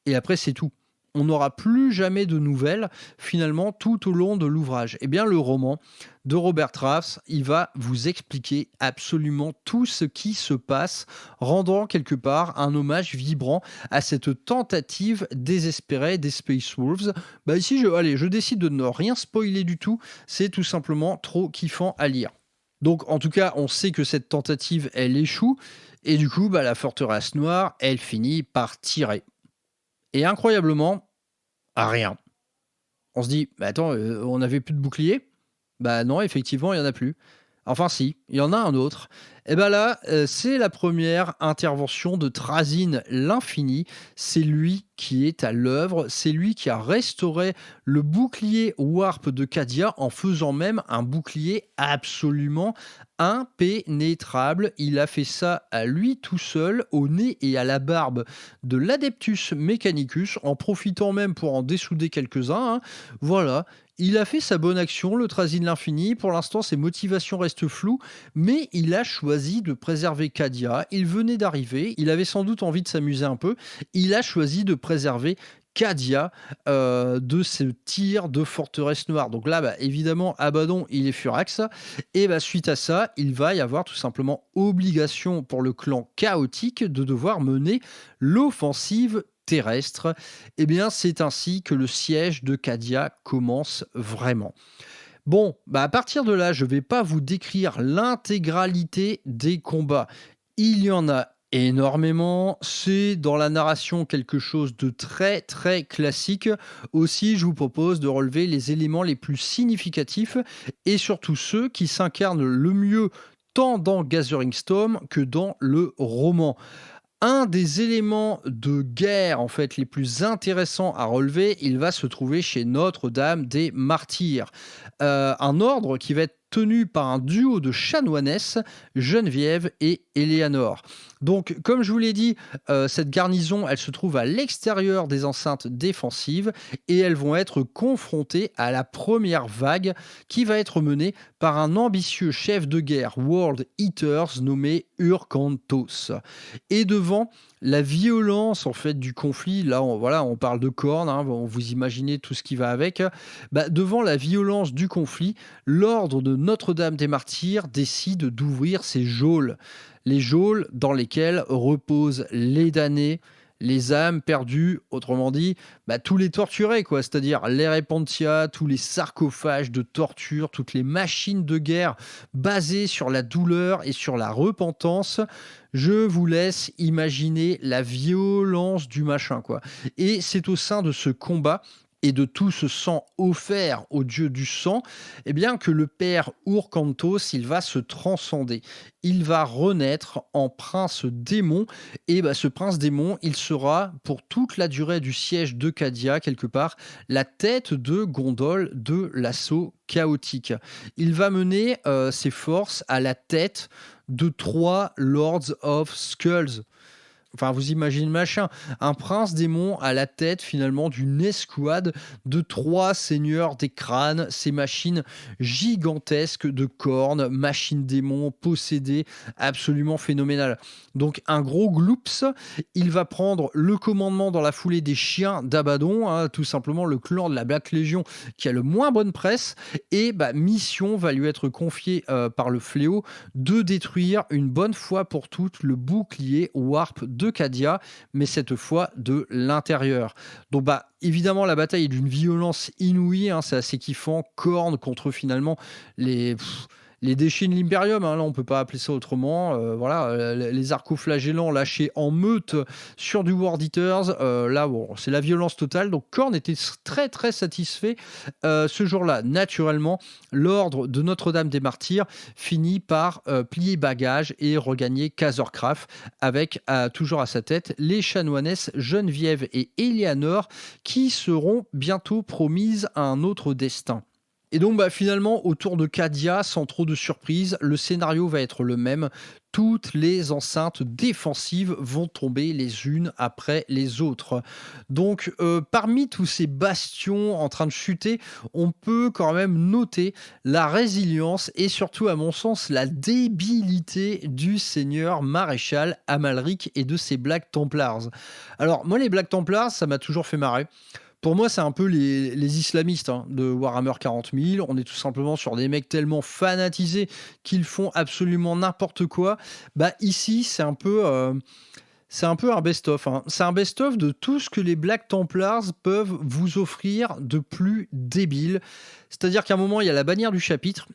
B: Et après, c'est tout. On n'aura plus jamais de nouvelles, finalement, tout au long de l'ouvrage. Eh bien, le roman de Robert Rafts, il va vous expliquer absolument tout ce qui se passe, rendant quelque part un hommage vibrant à cette tentative désespérée des Space Wolves. Bah ici, je décide de ne rien spoiler du tout, c'est tout simplement trop kiffant à lire. Donc, en tout cas, on sait que cette tentative, elle échoue, et du coup, bah, la forteresse noire, elle finit par tirer. Et incroyablement, rien. On se dit, bah attends, on n'avait plus de bouclier? Bah non, effectivement, il n'y en a plus. Enfin si, il y en a un autre. Et ben là, c'est la première intervention de Trazyn l'Infini. C'est lui qui est à l'œuvre, c'est lui qui a restauré le bouclier Warp de Cadia en faisant même un bouclier absolument impénétrable. Il a fait ça à lui tout seul, au nez et à la barbe de l'Adeptus Mechanicus, en profitant même pour en dessouder quelques-uns, hein. Voilà, il a fait sa bonne action, le Trazyn l'Infini. Pour l'instant, ses motivations restent floues, mais il a choisi de préserver Cadia. Il venait d'arriver, il avait sans doute envie de s'amuser un peu. Il a choisi de préserver Cadia de ce tir de forteresse noire. Donc là, bah, évidemment, Abaddon, il est furax. Et bah, suite à ça, il va y avoir tout simplement obligation pour le clan chaotique de devoir mener l'offensive terrestre. Eh bien, c'est ainsi que le siège de Cadia commence vraiment. Bon, bah à partir de là, je ne vais pas vous décrire l'intégralité des combats. Il y en a énormément. C'est dans la narration quelque chose de très très classique. Aussi, je vous propose de relever les éléments les plus significatifs et surtout ceux qui s'incarnent le mieux tant dans Gathering Storm que dans le roman. Un des éléments de guerre en fait les plus intéressants à relever, il va se trouver chez Notre-Dame des Martyrs. Un ordre qui va être tenu par un duo de chanoinesses, Geneviève et Éléanore. Donc, comme je vous l'ai dit, cette garnison, elle se trouve à l'extérieur des enceintes défensives et elles vont être confrontées à la première vague qui va être menée par un ambitieux chef de guerre World Eaters nommé Urkantos. Et devant la violence en fait du conflit, là on parle de cornes, hein, vous imaginez tout ce qui va avec, bah, devant la violence du conflit, l'ordre de Notre-Dame des Martyrs décide d'ouvrir ses geôles. Les geôles dans lesquelles reposent les damnés, les âmes perdues, autrement dit, bah, tous les torturés, quoi, c'est-à-dire les repentia, tous les sarcophages de torture, toutes les machines de guerre basées sur la douleur et sur la repentance. Je vous laisse imaginer la violence du machin, quoi. Et c'est au sein de ce combat et de tout ce sang offert au dieu du sang, eh bien que le père Urkantos, il va se transcender. Il va renaître en prince démon. Et bah, ce prince démon, il sera, pour toute la durée du siège de Cadia, quelque part, la tête de gondole de l'assaut chaotique. Il va mener ses forces à la tête de 3 Lords of Skulls. Enfin, vous imaginez le machin. Un prince démon à la tête finalement d'une escouade de 3 seigneurs des crânes, ces machines gigantesques de cornes, machines démons possédées, absolument phénoménales. Donc un gros gloops, il va prendre le commandement dans la foulée des chiens d'Abaddon, hein, tout simplement le clan de la Black Legion qui a le moins bonne presse, et mission va lui être confiée par le fléau de détruire une bonne fois pour toutes le bouclier Warp de Cadia, mais cette fois de l'intérieur. Donc évidemment la bataille est d'une violence inouïe, hein, c'est assez kiffant, Khorne contre finalement les déchets de l'Imperium, hein, là on peut pas appeler ça autrement. Les arcoflagellants lâchés en meute sur du World Eaters. Là, bon, c'est la violence totale. Donc Khorne était très très satisfait ce jour-là. Naturellement, l'ordre de Notre-Dame des Martyrs finit par plier bagage et regagner Khazor-Craf avec toujours à sa tête les chanoinesses Geneviève et Eleanor qui seront bientôt promises à un autre destin. Et donc finalement, autour de Cadia, sans trop de surprise, le scénario va être le même. Toutes les enceintes défensives vont tomber les unes après les autres. Donc parmi tous ces bastions en train de chuter, on peut quand même noter la résilience et surtout à mon sens la débilité du seigneur maréchal Amalric et de ses Black Templars. Alors moi les Black Templars, ça m'a toujours fait marrer. Pour moi, c'est un peu les islamistes de Warhammer 40 000. On est tout simplement sur des mecs tellement fanatisés qu'ils font absolument n'importe quoi. Ici, c'est un peu un best-of. C'est un best-of de tout ce que les Black Templars peuvent vous offrir de plus débile. C'est-à-dire qu'à un moment, il y a la bannière du chapitre.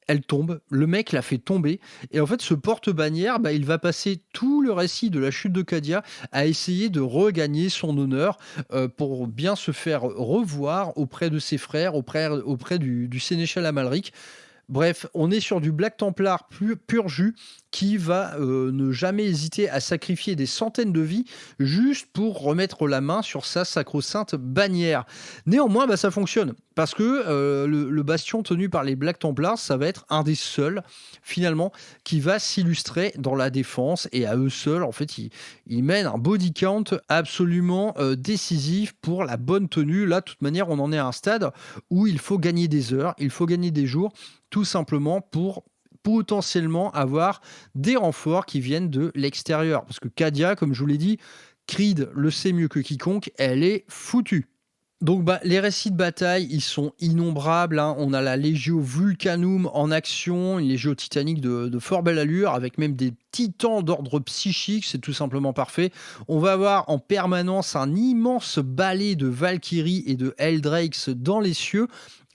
B: Elle tombe, le mec la fait tomber, et en fait ce porte-bannière, il va passer tout le récit de la chute de Cadia à essayer de regagner son honneur pour bien se faire revoir auprès de ses frères, auprès du sénéchal Amalric. Bref, on est sur du Black Templar pur jus qui va ne jamais hésiter à sacrifier des centaines de vies juste pour remettre la main sur sa sacro-sainte bannière. Néanmoins, ça fonctionne parce que le bastion tenu par les Black Templars, ça va être un des seuls finalement qui va s'illustrer dans la défense, et à eux seuls, en fait, ils mènent un body count absolument décisif pour la bonne tenue. Là, de toute manière, on en est à un stade où il faut gagner des heures, il faut gagner des jours, tout simplement pour potentiellement avoir des renforts qui viennent de l'extérieur. Parce que Cadia, comme je vous l'ai dit, Creed le sait mieux que quiconque, elle est foutue. Donc les récits de bataille, ils sont innombrables. On a la Legio Vulcanum en action, une Legio titanique de fort belle allure, avec même des titans d'ordre psychique, c'est tout simplement parfait. On va avoir en permanence un immense balai de Valkyries et de Helldrakes dans les cieux.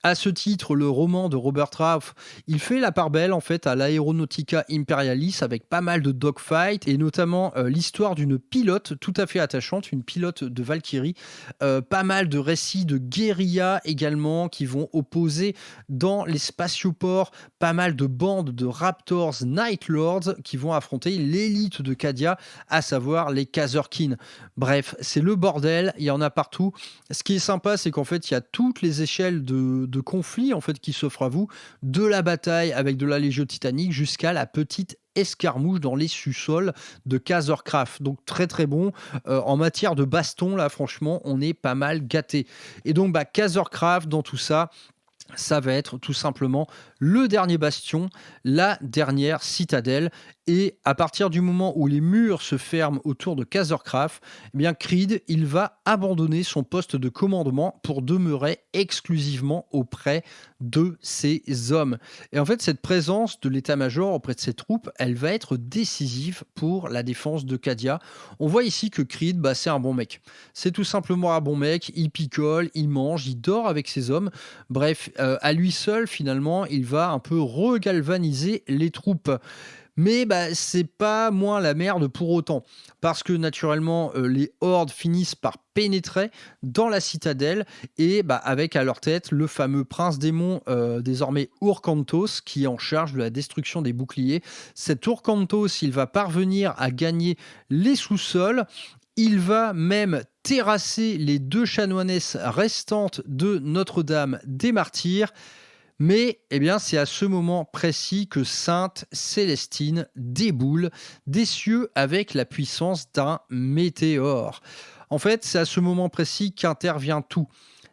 B: À ce titre, le roman de Robert Rauff, il fait la part belle en fait à l'Aeronautica Imperialis avec pas mal de dogfights et notamment l'histoire d'une pilote tout à fait attachante, une pilote de Valkyrie. Pas mal de récits de guérilla également qui vont opposer dans les spatioports pas mal de bandes de Raptors Night Lords qui vont affronter l'élite de Cadia, à savoir les Khazarkin. Bref, c'est le bordel, il y en a partout. Ce qui est sympa, c'est qu'en fait, il y a toutes les échelles de conflits en fait, qui s'offrent à vous, de la bataille avec de la Légion Titanique jusqu'à la petite escarmouche dans les sous-sols de Khazor-Craf. Donc très très bon. En matière de baston, là franchement, on est pas mal gâté. Et donc Khazor-Craf dans tout ça, ça va être tout simplement le dernier bastion, la dernière citadelle. Et à partir du moment où les murs se ferment autour de Khazor-Craf, Creed, il va abandonner son poste de commandement pour demeurer exclusivement auprès de ses hommes. Et en fait, cette présence de l'état-major auprès de ses troupes, elle va être décisive pour la défense de Cadia. On voit ici que Creed, c'est un bon mec. C'est tout simplement un bon mec, il picole, il mange, il dort avec ses hommes. Bref, à lui seul, finalement, il va un peu regalvaniser les troupes. Mais c'est pas moins la merde pour autant, parce que naturellement les hordes finissent par pénétrer dans la citadelle et avec à leur tête le fameux prince démon désormais Urkantos qui est en charge de la destruction des boucliers. Cet Urkantos, il va parvenir à gagner les sous-sols. Il va même terrasser les 2 chanoinesses restantes de Notre-Dame des Martyrs. Mais eh bien, c'est à ce moment précis que Sainte Célestine déboule des cieux avec la puissance d'un météore. En fait, c'est à ce moment précis qu'intervient tout.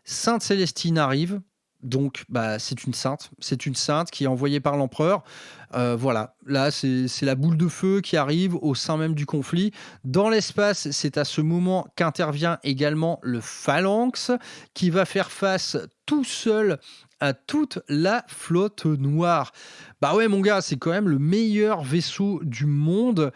B: Sainte Célestine arrive, donc c'est une sainte qui est envoyée par l'empereur. Voilà, là c'est la boule de feu qui arrive au sein même du conflit. Dans l'espace, c'est à ce moment qu'intervient également le Phalanx qui va faire face tout seul à toute la flotte noire. Bah ouais mon gars, c'est quand même le meilleur vaisseau du monde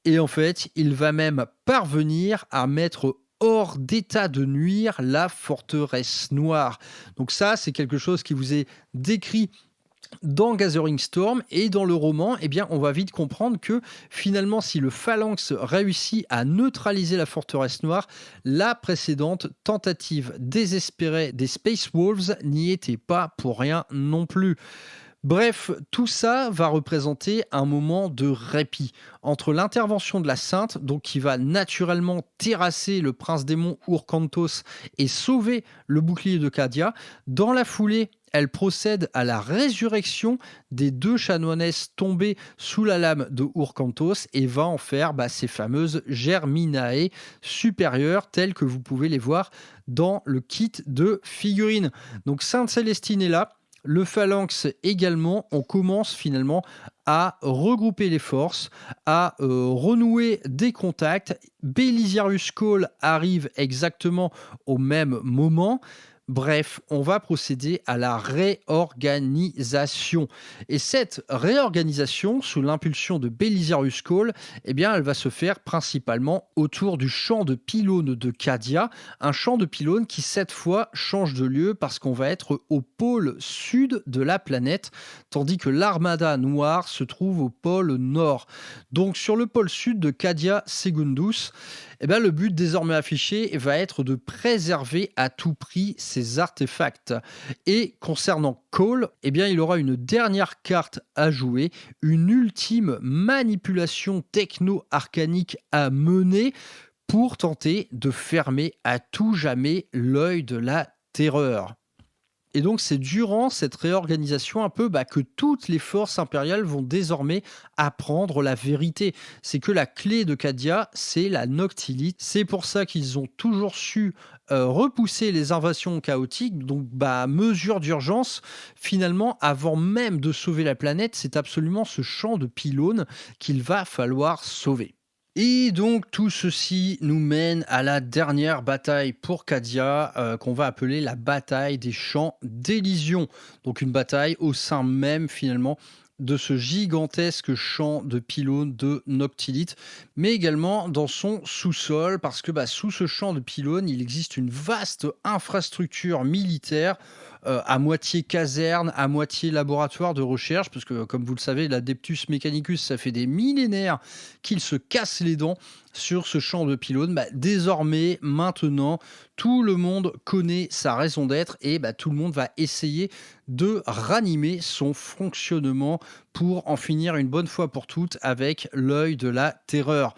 B: et en fait, il va même parvenir à mettre hors d'état de nuire la forteresse noire. Donc ça, c'est quelque chose qui vous est décrit dans Gathering Storm et dans le roman, eh bien, on va vite comprendre que finalement, si le Phalanx réussit à neutraliser la forteresse noire, la précédente tentative désespérée des Space Wolves n'y était pas pour rien non plus. Bref, tout ça va représenter un moment de répit entre l'intervention de la Sainte, donc qui va naturellement terrasser le prince démon Urkantos et sauver le bouclier de Cadia. Dans la foulée, elle procède à la résurrection des deux chanoinesses tombées sous la lame de Urkantos et va en faire ces fameuses Germinae supérieures telles que vous pouvez les voir dans le kit de figurines. Donc Sainte Célestine est là. Le Phalanx également, on commence finalement à regrouper les forces, à renouer des contacts. Belisarius Cawl arrive exactement au même moment. Bref, on va procéder à la réorganisation. Et cette réorganisation, sous l'impulsion de Belisarius Cawl, eh bien, elle va se faire principalement autour du champ de pylônes de Cadia, un champ de pylônes qui, cette fois, change de lieu parce qu'on va être au pôle sud de la planète, tandis que l'armada noire se trouve au pôle nord. Donc, sur le pôle sud de Cadia Secundus, eh bien, le but désormais affiché va être de préserver à tout prix ces artefacts. Et concernant Cawl, eh bien, il aura une dernière carte à jouer, une ultime manipulation techno-arcanique à mener pour tenter de fermer à tout jamais l'œil de la terreur. Et donc, c'est durant cette réorganisation un peu que toutes les forces impériales vont désormais apprendre la vérité. C'est que la clé de Cadia, c'est la Noctilite. C'est pour ça qu'ils ont toujours su repousser les invasions chaotiques. Donc, mesure d'urgence, finalement, avant même de sauver la planète, c'est absolument ce champ de pylônes qu'il va falloir sauver. Et donc tout ceci nous mène à la dernière bataille pour Cadia qu'on va appeler la bataille des champs d'Élysion. Donc une bataille au sein même finalement de ce gigantesque champ de pylônes de Noctilite, mais également dans son sous-sol, parce que sous ce champ de pylônes, il existe une vaste infrastructure militaire, à moitié caserne, à moitié laboratoire de recherche, parce que comme vous le savez, l'Adeptus Mechanicus, ça fait des millénaires qu'il se casse les dents sur ce champ de pylônes. Désormais, maintenant, tout le monde connaît sa raison d'être et tout le monde va essayer de ranimer son fonctionnement pour en finir une bonne fois pour toutes avec l'œil de la terreur.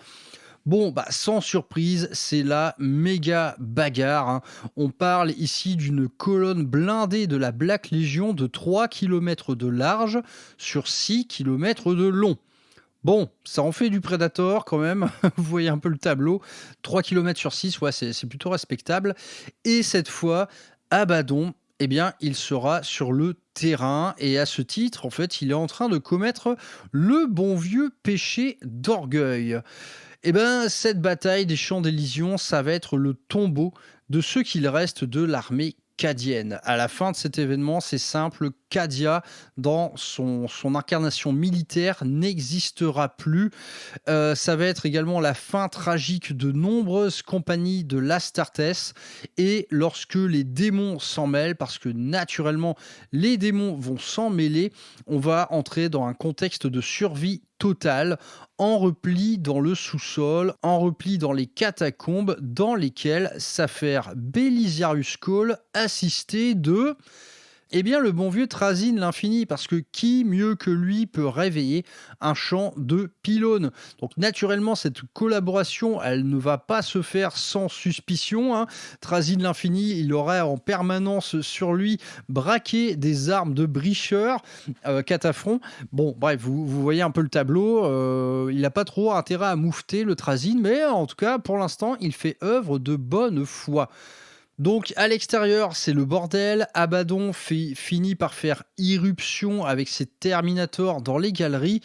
B: Bon, sans surprise, c'est la méga bagarre, hein. On parle ici d'une colonne blindée de la Black Legion de 3 km de large sur 6 km de long. Bon, ça en fait du Predator quand même, vous voyez un peu le tableau, 3 km sur 6, ouais, c'est plutôt respectable. Et cette fois, Abaddon, eh bien, il sera sur le terrain et à ce titre, en fait, il est en train de commettre le bon vieux péché d'orgueil. Eh bien, cette bataille des Champs d'Élysion, ça va être le tombeau de ce qu'il reste de l'armée cadienne. À la fin de cet événement, c'est simple, Cadia, dans son incarnation militaire, n'existera plus. Ça va être également la fin tragique de nombreuses compagnies de l'Astartes. Et lorsque les démons s'en mêlent, parce que naturellement, les démons vont s'en mêler, on va entrer dans un contexte de survie totale, en repli dans le sous-sol, en repli dans les catacombes, dans lesquelles s'affaire Belisarius Cawl, assisté de... Eh bien, le bon vieux Trazyn l'Infini, parce que qui mieux que lui peut réveiller un chant de pylône? Donc, naturellement, cette collaboration, elle ne va pas se faire sans suspicion, hein. Trazyn l'Infini, il aurait en permanence sur lui braqué des armes de bricheur, catafron. Bon, bref, vous voyez un peu le tableau. Il n'a pas trop intérêt à moufter le Trazyn, mais en tout cas, pour l'instant, il fait œuvre de bonne foi. Donc à l'extérieur, c'est le bordel. Abaddon finit par faire irruption avec ses Terminators dans les galeries.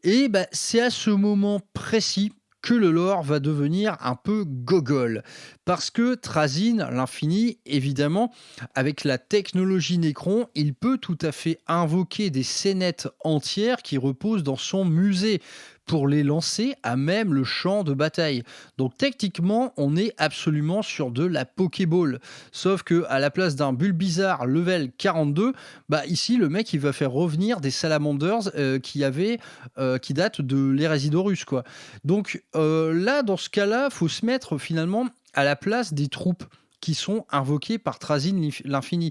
B: Et bah, c'est à ce moment précis que le lore va devenir un peu gogol. Parce que Trazyn, l'Infini, évidemment, avec la technologie Necron, il peut tout à fait invoquer des scénettes entières qui reposent dans son musée pour les lancer à même le champ de bataille. Donc techniquement, on est absolument sur de la Pokéball. Sauf que à la place d'un Bulbizarre level 42, bah ici le mec il va faire revenir des Salamanders qui datent de l'Erésidorus, quoi. Donc là, dans ce cas-là, faut se mettre finalement à la place des troupes qui sont invoquées par Trazyn l'Infini.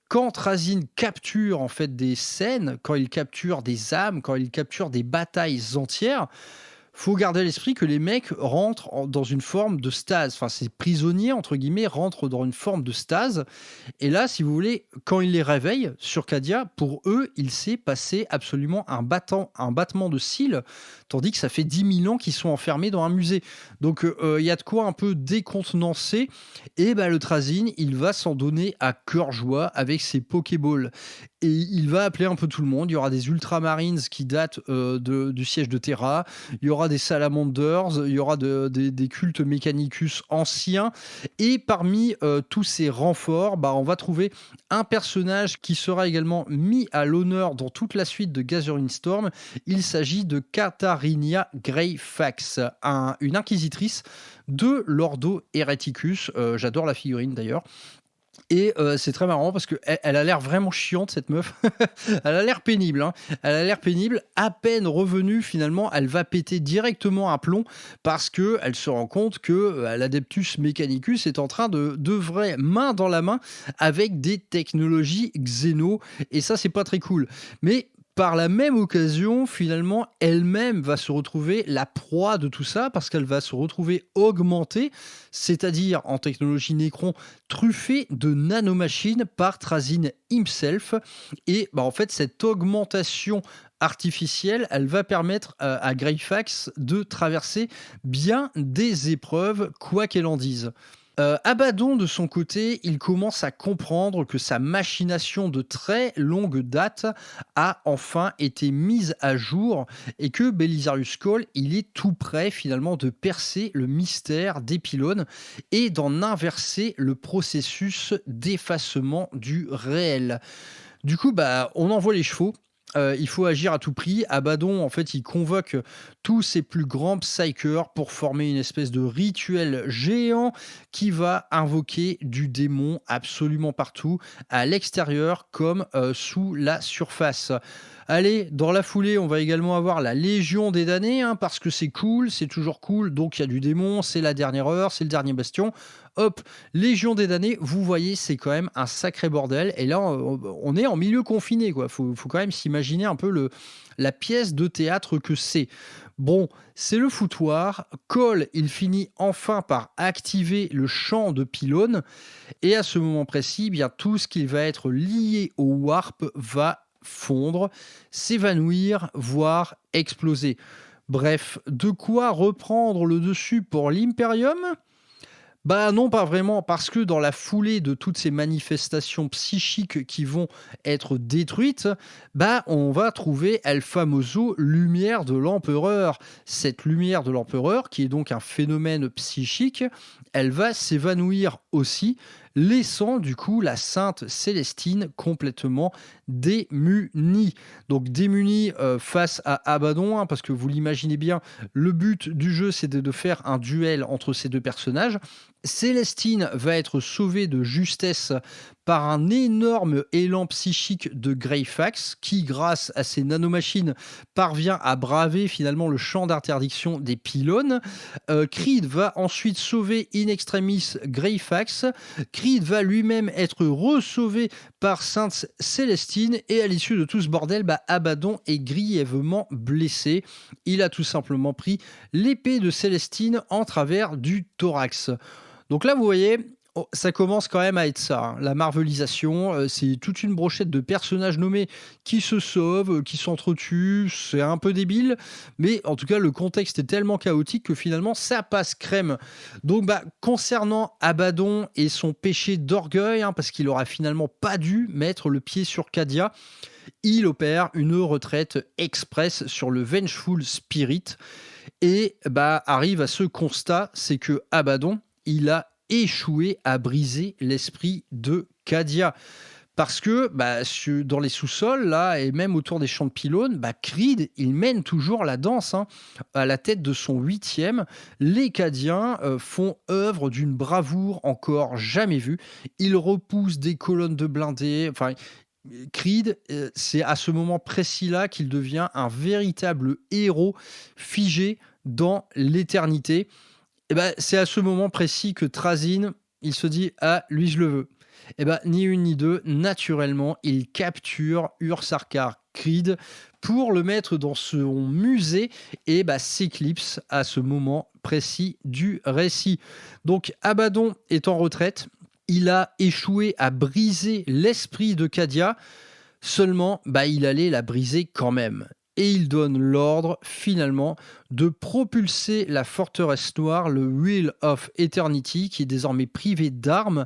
B: Quand Trazyn capture en fait des scènes, quand il capture des âmes, quand il capture des batailles entières, faut garder à l'esprit que les mecs rentrent dans une forme de stase. Enfin, ces prisonniers, entre guillemets, rentrent dans une forme de stase. Et là, si vous voulez, quand il les réveille sur Cadia, pour eux, il s'est passé absolument un battement de cils, tandis que ça fait 10 000 ans qu'ils sont enfermés dans un musée. Donc, il y a de quoi un peu décontenancer. Et bah, le Trazyn, il va s'en donner à cœur joie avec ses Pokéballs. Et il va appeler un peu tout le monde. Il y aura des Ultramarines qui datent du siège de Terra. Il y aura des Salamanders. Il y aura des cultes Mechanicus anciens. Et parmi tous ces renforts, bah, on va trouver un personnage qui sera également mis à l'honneur dans toute la suite de Gathering Storm. Il s'agit de Catarinia Greyfax, une inquisitrice de l'Ordo Hereticus. J'adore la figurine d'ailleurs. Et c'est très marrant parce qu'elle a l'air vraiment chiante, cette meuf. Elle a l'air pénible, hein. Elle a l'air pénible. À peine revenue, finalement, elle va péter directement un plomb parce qu'elle se rend compte que l'Adeptus Mechanicus est en train d'œuvrer main dans la main avec des technologies Xeno. Et ça, c'est pas très cool. Mais par la même occasion, finalement, elle-même va se retrouver la proie de tout ça parce qu'elle va se retrouver augmentée, c'est-à-dire en technologie Necron, truffée de nanomachines par Trazyn himself. Et bah, en fait, cette augmentation artificielle, elle va permettre à Greyfax de traverser bien des épreuves, quoi qu'elle en dise. Abaddon, de son côté, il commence à comprendre que sa machination de très longue date a enfin été mise à jour et que Belisarius Cawl, il est tout prêt finalement de percer le mystère des pylônes et d'en inverser le processus d'effacement du réel. Du coup, bah, on envoie les chevaux. Il faut agir à tout prix. Abaddon, en fait, il convoque tous ses plus grands psychers pour former une espèce de rituel géant qui va invoquer du démon absolument partout, à l'extérieur comme sous la surface. Allez, dans la foulée, on va également avoir la Légion des damnés, hein, parce que c'est cool, c'est toujours cool, donc il y a du démon, c'est la dernière heure, c'est le dernier bastion. Hop, Légion des damnés, vous voyez, c'est quand même un sacré bordel. Et là, on est en milieu confiné, quoi. Faut quand même s'imaginer un peu la pièce de théâtre que c'est. Bon, c'est le foutoir. Cawl, il finit enfin par activer le champ de pylône. Et à ce moment précis, eh bien tout ce qui va être lié au warp va fondre, s'évanouir, voire exploser. Bref, de quoi reprendre le dessus pour l'Imperium ? Bah non, pas vraiment, parce que dans la foulée de toutes ces manifestations psychiques qui vont être détruites, bah on va trouver El Famoso lumière de l'empereur. Cette lumière de l'empereur, qui est donc un phénomène psychique, elle va s'évanouir aussi, laissant du coup la Sainte Célestine complètement démunie. Donc démunie face à Abaddon, hein, parce que vous l'imaginez bien, le but du jeu c'est de faire un duel entre ces deux personnages. Célestine va être sauvée de justesse par un énorme élan psychique de Greyfax qui, grâce à ses nanomachines, parvient à braver finalement le champ d'interdiction des pylônes. Creed va ensuite sauver in extremis Greyfax. Creed va lui-même être re-sauvé par Sainte Célestine et à l'issue de tout ce bordel, Abaddon est grièvement blessé. Il a tout simplement pris l'épée de Célestine en travers du thorax. Donc là, vous voyez, ça commence quand même à être ça, hein. La marvelisation, c'est toute une brochette de personnages nommés qui se sauvent, qui s'entretuent. C'est un peu débile, mais en tout cas, le contexte est tellement chaotique que finalement, ça passe crème. Donc, concernant Abaddon et son péché d'orgueil, hein, parce qu'il aura finalement pas dû mettre le pied sur Cadia, il opère une retraite express sur le Vengeful Spirit et arrive à ce constat, c'est que Abaddon, il a échoué à briser l'esprit de Cadia. Parce que dans les sous-sols, là, et même autour des champs de pylônes, Creed, il mène toujours la danse, hein. À la tête de son 8e, les Cadiens font œuvre d'une bravoure encore jamais vue. Ils repoussent des colonnes de blindés. Enfin, Creed, c'est à ce moment précis-là qu'il devient un véritable héros figé dans l'éternité. Et c'est à ce moment précis que Trazyn, il se dit « Ah, lui, je le veux ». Ni une ni deux, naturellement, il capture Ur-Sarkar Creed pour le mettre dans son musée et s'éclipse à ce moment précis du récit. Donc, Abaddon est en retraite. Il a échoué à briser l'esprit de Cadia. Seulement, il allait la briser quand même. Et il donne l'ordre, finalement, de propulser la forteresse noire, le Wheel of Eternity, qui est désormais privé d'armes.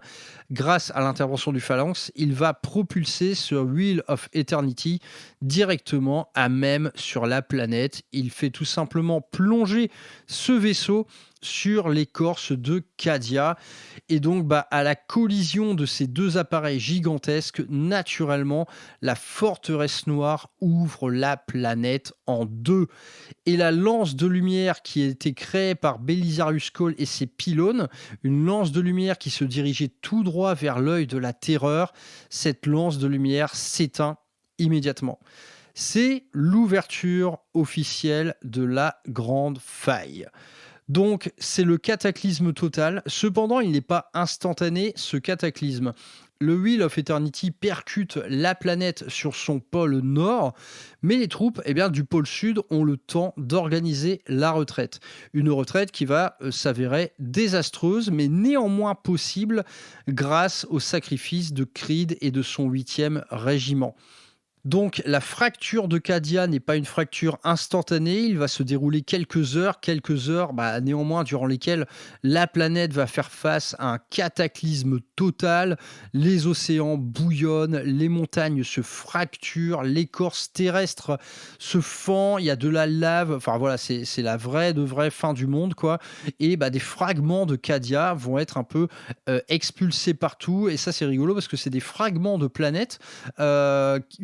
B: Grâce à l'intervention du Phalanx, il va propulser ce Wheel of Eternity directement à même sur la planète. Il fait tout simplement plonger ce vaisseau sur l'écorce de Cadia. Et donc, à la collision de ces deux appareils gigantesques, naturellement, la forteresse noire ouvre la planète en deux. Et la lance de lumière qui a été créée par Belisarius Cawl et ses pylônes, une lance de lumière qui se dirigeait tout droit vers l'œil de la terreur, cette lance de lumière s'éteint immédiatement. C'est l'ouverture officielle de la Grande Faille. Donc, c'est le cataclysme total. Cependant, il n'est pas instantané, ce cataclysme. Le Wheel of Eternity percute la planète sur son pôle nord, mais les troupes du pôle sud ont le temps d'organiser la retraite. Une retraite qui va s'avérer désastreuse, mais néanmoins possible grâce au sacrifice de Creed et de son 8e régiment. Donc la fracture de Cadia n'est pas une fracture instantanée, il va se dérouler quelques heures néanmoins durant lesquelles la planète va faire face à un cataclysme total, les océans bouillonnent, les montagnes se fracturent, l'écorce terrestre se fend, il y a de la lave, enfin voilà, c'est la vraie fin du monde quoi, et des fragments de Cadia vont être un peu expulsés partout, et ça c'est rigolo parce que c'est des fragments de planètes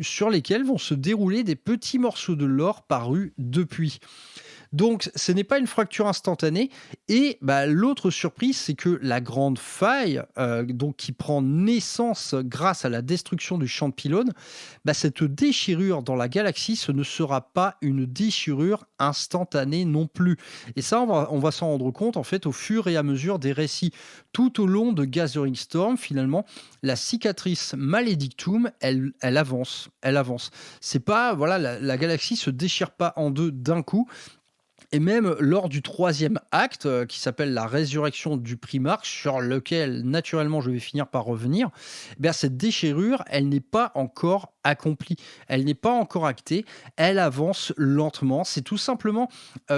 B: sur lesquels vont se dérouler des petits morceaux de lore parus depuis. Donc, ce n'est pas une fracture instantanée. Et l'autre surprise, c'est que la grande faille, donc qui prend naissance grâce à la destruction du champ de pylônes, cette déchirure dans la galaxie, ce ne sera pas une déchirure instantanée non plus. Et ça, on va s'en rendre compte en fait au fur et à mesure des récits. Tout au long de Gathering Storm, finalement, la cicatrice Maledictum, elle avance. C'est pas, la galaxie se déchire pas en deux d'un coup. Et même lors du 3e acte, qui s'appelle la résurrection du Primarque, sur lequel naturellement je vais finir par revenir, cette déchirure, elle n'est pas encore accomplie, elle n'est pas encore actée, elle avance lentement. C'est tout simplement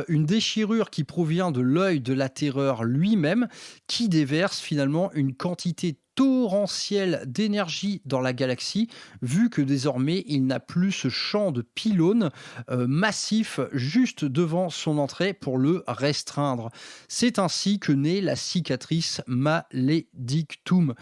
B: une déchirure qui provient de l'œil de la terreur lui-même, qui déverse finalement une quantité torrentiel d'énergie dans la galaxie, vu que désormais il n'a plus ce champ de pylônes massif juste devant son entrée pour le restreindre. C'est ainsi que naît la cicatrice Maledictum.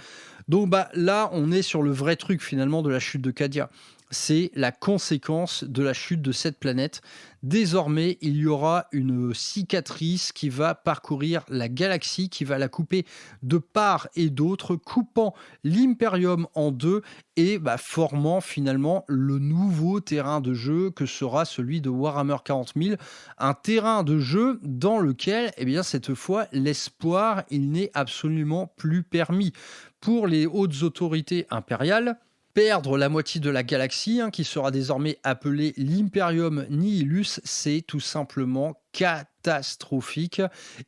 B: Donc là, on est sur le vrai truc finalement de la chute de Cadia. c'est la conséquence de la chute de cette planète. Désormais, il y aura une cicatrice qui va parcourir la galaxie, qui va la couper de part et d'autre, coupant l'Imperium en deux et formant finalement le nouveau terrain de jeu que sera celui de Warhammer 40 000. Un terrain de jeu dans lequel, cette fois, l'espoir, il n'est absolument plus permis. Pour les hautes autorités impériales, perdre la moitié de la galaxie, qui sera désormais appelée l'Imperium Nihilus, c'est tout simplement catastrophique.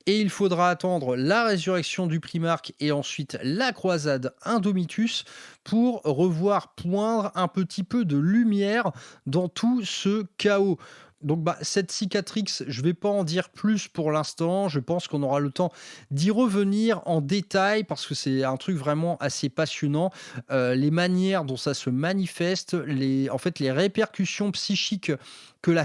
B: Et il faudra attendre la résurrection du Primarque et ensuite la croisade Indomitus pour revoir poindre un petit peu de lumière dans tout ce chaos. Donc cette cicatrice, je ne vais pas en dire plus pour l'instant. Je pense qu'on aura le temps d'y revenir en détail parce que c'est un truc vraiment assez passionnant. Les manières dont ça se manifeste, les répercussions psychiques que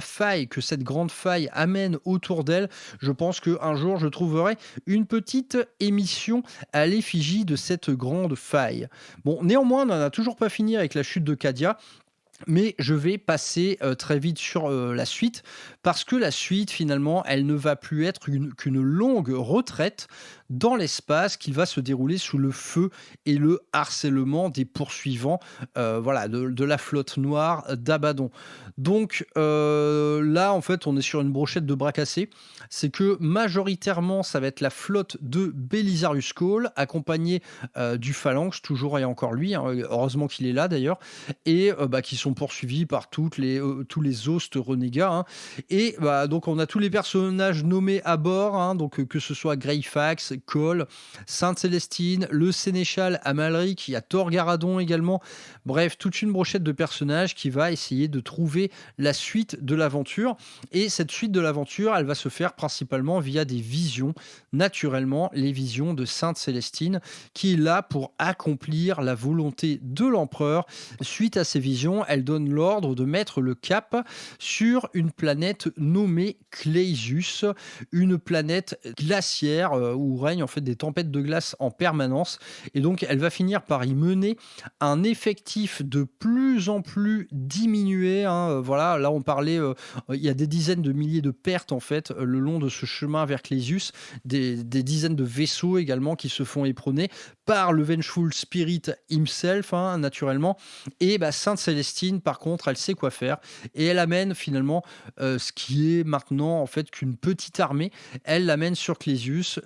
B: cette grande faille amène autour d'elle. Je pense qu'un jour, je trouverai une petite émission à l'effigie de cette grande faille. Bon, néanmoins, on n'en a toujours pas fini avec la chute de Cadia. Mais je vais passer très vite sur la suite, parce que la suite, finalement, elle ne va plus être qu'une longue retraite dans l'espace qui va se dérouler sous le feu et le harcèlement des poursuivants de la flotte noire d'Abaddon. Donc là, en fait, on est sur une brochette de bras cassés. C'est que majoritairement, ça va être la flotte de Belisarius Cawl, accompagnée du Phalanx, toujours et encore lui, heureusement qu'il est là d'ailleurs, et qui sont poursuivis par tous les hosts renégats. Et donc on a tous les personnages nommés à bord, donc que ce soit Greyfax, Cawl, Sainte-Célestine, le Sénéchal Amalric, il y a Thor Garadon également. Bref, toute une brochette de personnages qui va essayer de trouver la suite de l'aventure. Et cette suite de l'aventure, elle va se faire principalement via des visions, naturellement les visions de Sainte-Célestine, qui est là pour accomplir la volonté de l'empereur. Suite à ces visions, elle donne l'ordre de mettre le cap sur une planète nommée Claysus, une planète glaciaire où règnent en fait des tempêtes de glace en permanence. Et donc, elle va finir par y mener un effectif de plus en plus diminué. Là, on parlait, il y a des dizaines de milliers de pertes en fait le long de ce chemin vers Claysus, des dizaines de vaisseaux également qui se font éperonner par le Vengeful Spirit himself, naturellement. Et Sainte-Célestine, par contre, elle sait quoi faire et elle amène finalement ce qui est maintenant en fait qu'une petite armée. Elle l'amène sur Claysus,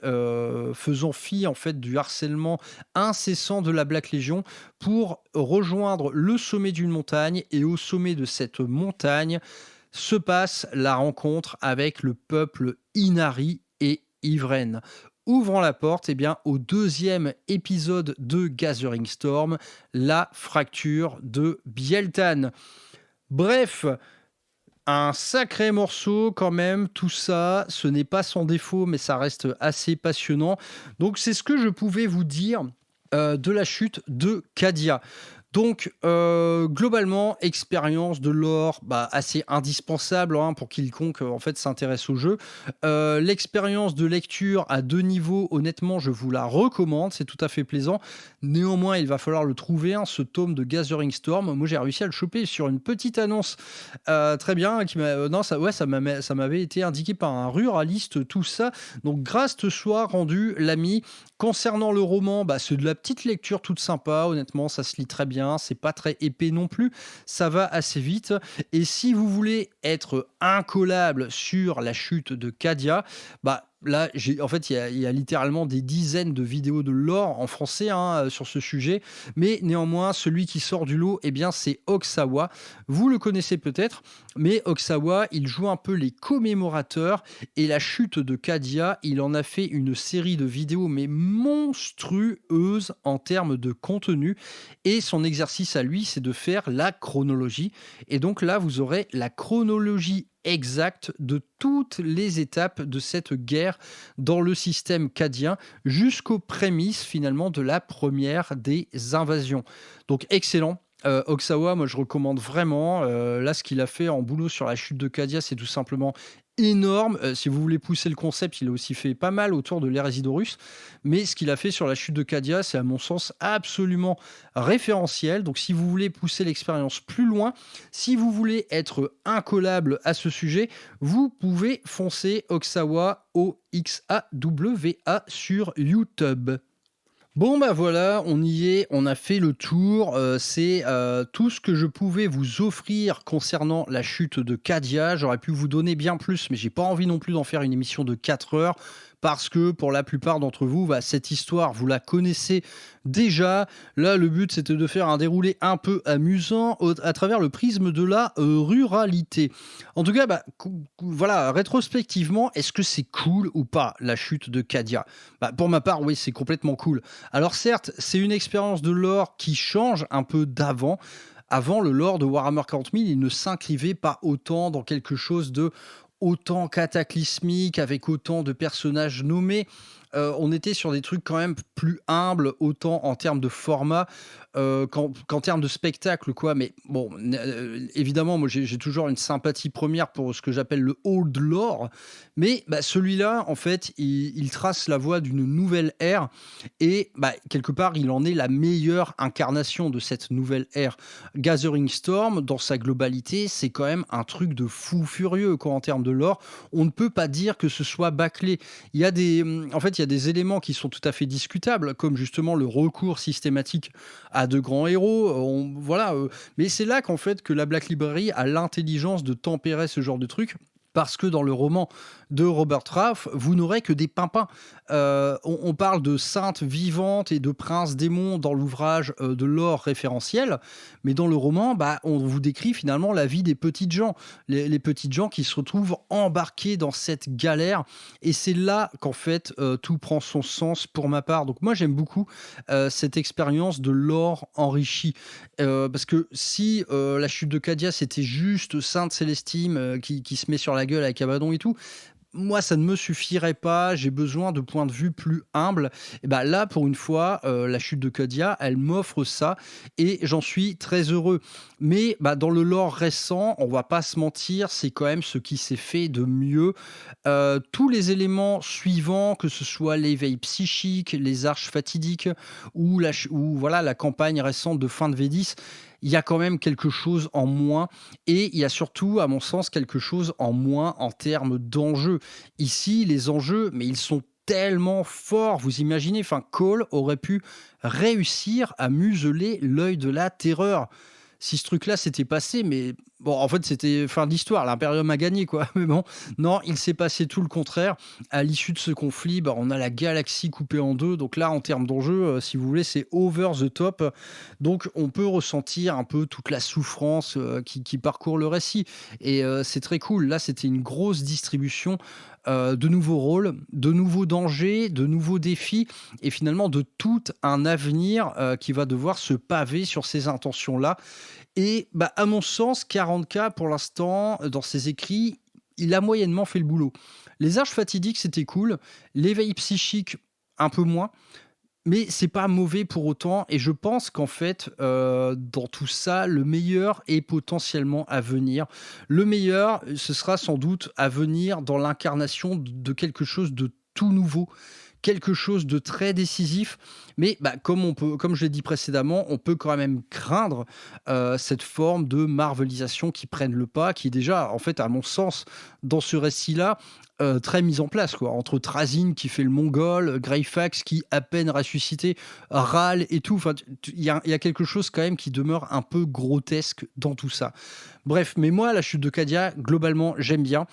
B: faisant fi en fait du harcèlement incessant de la Black Legion pour rejoindre le sommet d'une montagne. Et au sommet de cette montagne se passe la rencontre avec le peuple Inari et Ivren. Ouvrant la porte au deuxième épisode de Gathering Storm, la fracture de Biel-Tan. Bref, un sacré morceau quand même, tout ça, ce n'est pas sans défaut, mais ça reste assez passionnant. Donc c'est ce que je pouvais vous dire de la chute de Cadia. Donc, globalement, expérience de lore assez indispensable pour quiconque en fait s'intéresse au jeu. L'expérience de lecture à 2 niveaux, honnêtement, je vous la recommande, c'est tout à fait plaisant. Néanmoins, il va falloir le trouver, ce tome de Gathering Storm. Moi, j'ai réussi à le choper sur une petite annonce très bien, qui m'a, ça m'avait été indiqué par un ruraliste, tout ça. Donc, grâce te soit rendu, l'ami. Concernant le roman, c'est de la petite lecture toute sympa, honnêtement, ça se lit très bien, c'est pas très épais non plus, ça va assez vite. Et si vous voulez être incollable sur la chute de Cadia, là, il y a littéralement des dizaines de vidéos de lore en français sur ce sujet, mais néanmoins, celui qui sort du lot, c'est Oxawa. Vous le connaissez peut-être, mais Oxawa, il joue un peu les commémorateurs, et la chute de Cadia, il en a fait une série de vidéos, mais monstrueuse en termes de contenu, et son exercice à lui, c'est de faire la chronologie. Et donc là, vous aurez la chronologie exacte de toutes les étapes de cette guerre dans le système cadien jusqu'aux prémices finalement de la première des invasions. Donc excellent. Oxawa, moi je recommande vraiment. Là, ce qu'il a fait en boulot sur la chute de Cadia, c'est tout simplement énorme. Si vous voulez pousser le concept, il a aussi fait pas mal autour de l'hérésie d'Horus. Mais ce qu'il a fait sur la chute de Cadia, c'est à mon sens absolument référentiel. Donc si vous voulez pousser l'expérience plus loin, si vous voulez être incollable à ce sujet, vous pouvez foncer Oxawa, Oxawa sur YouTube. Bon bah voilà, on y est, on a fait le tour, c'est tout ce que je pouvais vous offrir concernant la chute de Cadia. J'aurais pu vous donner bien plus, mais j'ai pas envie non plus d'en faire une émission de 4 heures, parce que pour la plupart d'entre vous, bah, cette histoire, vous la connaissez déjà. Là, le but, c'était de faire un déroulé un peu amusant à travers le prisme de la ruralité. En tout cas, bah, voilà, rétrospectivement, est-ce que c'est cool ou pas, la chute de Cadia? Bah, pour ma part, oui, c'est complètement cool. Alors certes, c'est une expérience de lore qui change un peu d'avant. Avant, le lore de Warhammer 40 000, il ne s'inscrivait pas autant dans quelque chose de autant cataclysmique, avec autant de personnages nommés. On était sur des trucs quand même plus humbles, autant en termes de format qu'en termes de spectacle, quoi. Mais bon, évidemment, moi j'ai toujours une sympathie première pour ce que j'appelle le old lore. Mais bah, celui-là, en fait, il trace la voie d'une nouvelle ère. Et bah, quelque part, il en est la meilleure incarnation de cette nouvelle ère. Gathering Storm, dans sa globalité, c'est quand même un truc de fou furieux, quoi, en termes de lore. On ne peut pas dire que ce soit bâclé. Il y a des éléments qui sont tout à fait discutables, comme justement le recours systématique à de grands héros. Mais c'est là qu'en fait que la Black Library a l'intelligence de tempérer ce genre de truc. Parce que dans le roman de Robert Raff, vous n'aurez que des pimpins. On parle de saintes vivantes et de princes démons dans l'ouvrage de lore référentiel, mais dans le roman, bah, on vous décrit finalement la vie des petites gens, les petites gens qui se retrouvent embarqués dans cette galère, et c'est là qu'en fait tout prend son sens pour ma part. Donc moi j'aime beaucoup cette expérience de lore enrichi, parce que si la chute de Cadia c'était juste Sainte Célestine qui se met sur la gueule avec Abaddon et tout, moi, ça ne me suffirait pas. J'ai besoin de points de vue plus humbles. Et ben là, pour une fois, la chute de Cadia, elle m'offre ça et j'en suis très heureux. Mais bah, dans le lore récent, on va pas se mentir, c'est quand même ce qui s'est fait de mieux. Tous les éléments suivants, que ce soit l'éveil psychique, les arches fatidiques ou la campagne récente de fin de V10, il y a quand même quelque chose en moins, et il y a surtout, à mon sens, quelque chose en moins en termes d'enjeux. Ici, les enjeux, mais ils sont tellement forts. Vous imaginez, Cole aurait pu réussir à museler l'œil de la terreur. Si ce truc-là s'était passé, mais bon, en fait, c'était fin d'histoire. L'Imperium a gagné, quoi. Mais bon, non, il s'est passé tout le contraire. À l'issue de ce conflit, bah, on a la galaxie coupée en deux. Donc là, en termes d'enjeu, si vous voulez, c'est over the top. Donc, on peut ressentir un peu toute la souffrance qui parcourt le récit. Et c'est très cool. Là, c'était une grosse distribution de nouveaux rôles, de nouveaux dangers, de nouveaux défis, et finalement de tout un avenir qui va devoir se paver sur ces intentions-là. Et bah, à mon sens, 40K pour l'instant, dans ses écrits, il a moyennement fait le boulot. Les arches fatidiques, c'était cool. L'éveil psychique, un peu moins. Mais c'est pas mauvais pour autant, et je pense qu'en fait, dans tout ça, le meilleur est potentiellement à venir. Le meilleur, ce sera sans doute à venir dans l'incarnation de quelque chose de tout nouveau, quelque chose de très décisif. Mais bah, comme je l'ai dit précédemment, on peut quand même craindre cette forme de marvelisation qui prenne le pas, qui est déjà, en fait, à mon sens, dans ce récit-là, très mise en place, quoi. Entre Trazyn qui fait le mongol, Greyfax qui, à peine ressuscité, râle et tout. Enfin, il y a quelque chose quand même qui demeure un peu grotesque dans tout ça. Bref, mais moi, la chute de Cadia, globalement, j'aime bien.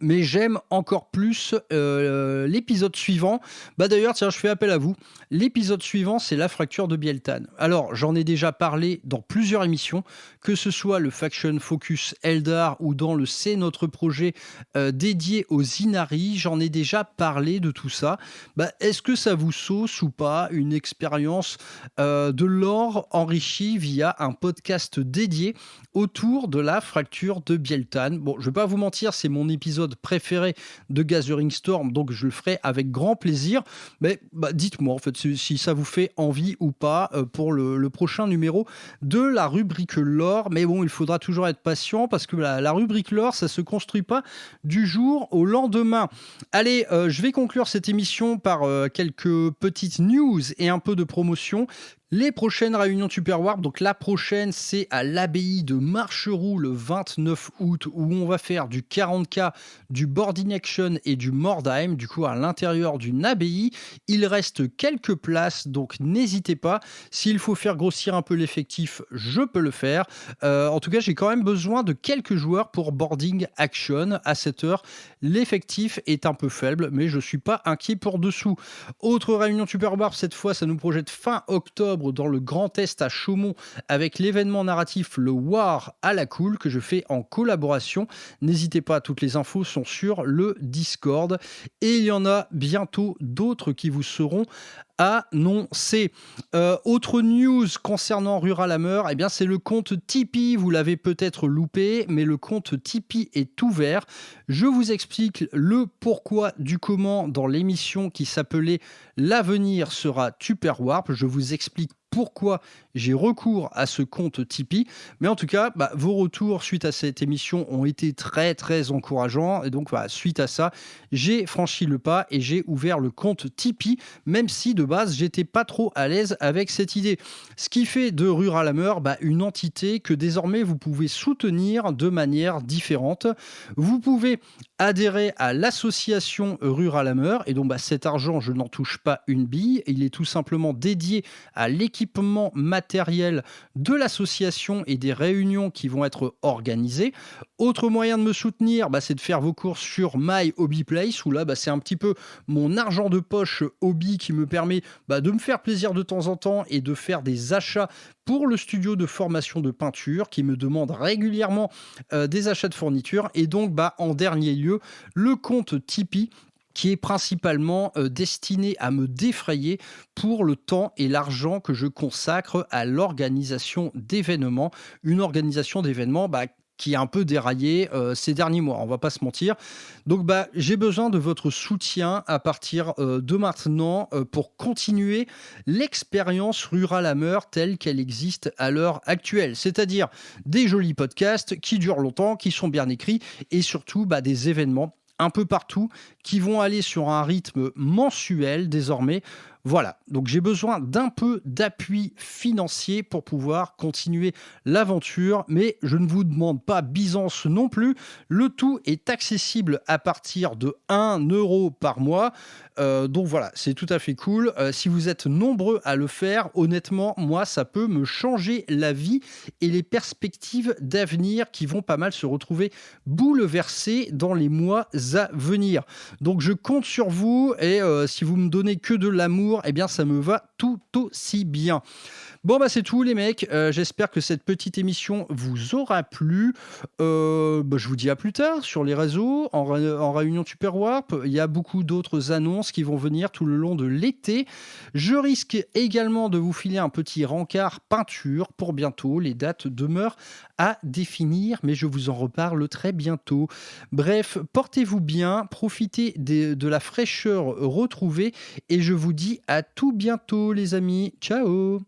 B: Mais j'aime encore plus l'épisode suivant. Bah d'ailleurs, tiens, je fais appel à vous. L'épisode suivant, c'est la fracture de Bieltan. Alors, j'en ai déjà parlé dans plusieurs émissions, que ce soit le Faction Focus Eldar ou dans le C'est notre projet dédié aux Inari, j'en ai déjà parlé de tout ça. Bah, est-ce que ça vous sauce ou pas une expérience de lore enrichie via un podcast dédié autour de la fracture de Bieltan? Bon, je vais pas vous mentir, c'est mon épisode épisode préféré de Gathering Storm, donc je le ferai avec grand plaisir. Mais dites-moi en fait si ça vous fait envie ou pas pour le prochain numéro de la rubrique lore. Mais bon, il faudra toujours être patient parce que la rubrique lore, ça se construit pas du jour au lendemain. Allez, je vais conclure cette émission par quelques petites news et un peu de promotion. Les prochaines réunions Super Warp, donc la prochaine c'est à l'abbaye de Marcheroux le 29 août où on va faire du 40K, du Boarding Action et du Mordheim, du coup à l'intérieur d'une abbaye. Il reste quelques places, donc n'hésitez pas. S'il faut faire grossir un peu l'effectif, je peux le faire. En tout cas, j'ai quand même besoin de quelques joueurs pour Boarding Action. À cette heure, l'effectif est un peu faible, mais je ne suis pas inquiet pour dessous. Autre réunion Super Warp, cette fois ça nous projette fin octobre dans le Grand Est à Chaumont avec l'événement narratif Le War à la Cool que je fais en collaboration. N'hésitez pas, toutes les infos sont sur le Discord et il y en a bientôt d'autres qui vous seront annoncé. Autre news concernant Rural Hammer, eh bien c'est le compte Tipeee. Vous l'avez peut-être loupé, mais le compte Tipeee est ouvert. Je vous explique le pourquoi du comment dans l'émission qui s'appelait L'avenir sera Super Warp. Je vous explique pourquoi j'ai recours à ce compte Tipeee. Mais en tout cas, vos retours suite à cette émission ont été très très encourageants. Et donc, suite à ça, j'ai franchi le pas et j'ai ouvert le compte Tipeee, même si de base, j'étais pas trop à l'aise avec cette idée. Ce qui fait de Rural Hammer une entité que désormais vous pouvez soutenir de manière différente. Vous pouvez adhérer à l'association Rural Hammer et donc cet argent, je n'en touche pas une bille. Il est tout simplement dédié à l'équipement matériel de l'association et des réunions qui vont être organisées. Autre moyen de me soutenir, c'est de faire vos courses sur My Hobby Place où là, c'est un petit peu mon argent de poche hobby qui me permet de me faire plaisir de temps en temps et de faire des achats pour le studio de formation de peinture qui me demande régulièrement des achats de fournitures. Et donc, en dernier lieu, le compte Tipeee qui est principalement destiné à me défrayer pour le temps et l'argent que je consacre à l'organisation d'événements. Une organisation d'événements qui est un peu déraillée ces derniers mois, on va pas se mentir. Donc j'ai besoin de votre soutien à partir de maintenant pour continuer l'expérience Rural Hammer telle qu'elle existe à l'heure actuelle. C'est-à-dire des jolis podcasts qui durent longtemps, qui sont bien écrits et surtout des événements un peu partout qui vont aller sur un rythme mensuel désormais. Voilà, donc j'ai besoin d'un peu d'appui financier pour pouvoir continuer l'aventure, mais je ne vous demande pas Byzance non plus. Le tout est accessible à partir de 1 € par mois. Donc voilà, c'est tout à fait cool. Si vous êtes nombreux à le faire, honnêtement, moi, ça peut me changer la vie et les perspectives d'avenir qui vont pas mal se retrouver bouleversées dans les mois à venir. Donc je compte sur vous et si vous me donnez que de l'amour, eh bien ça me va tout aussi bien. Bon c'est tout les mecs, j'espère que cette petite émission vous aura plu. Je vous dis à plus tard sur les réseaux, en réunion Super Warp. Il y a beaucoup d'autres annonces qui vont venir tout le long de l'été. Je risque également de vous filer un petit rencard peinture pour bientôt. Les dates demeurent à définir, mais je vous en reparle très bientôt. Bref, portez-vous bien, profitez de la fraîcheur retrouvée et je vous dis à tout bientôt les amis. Ciao!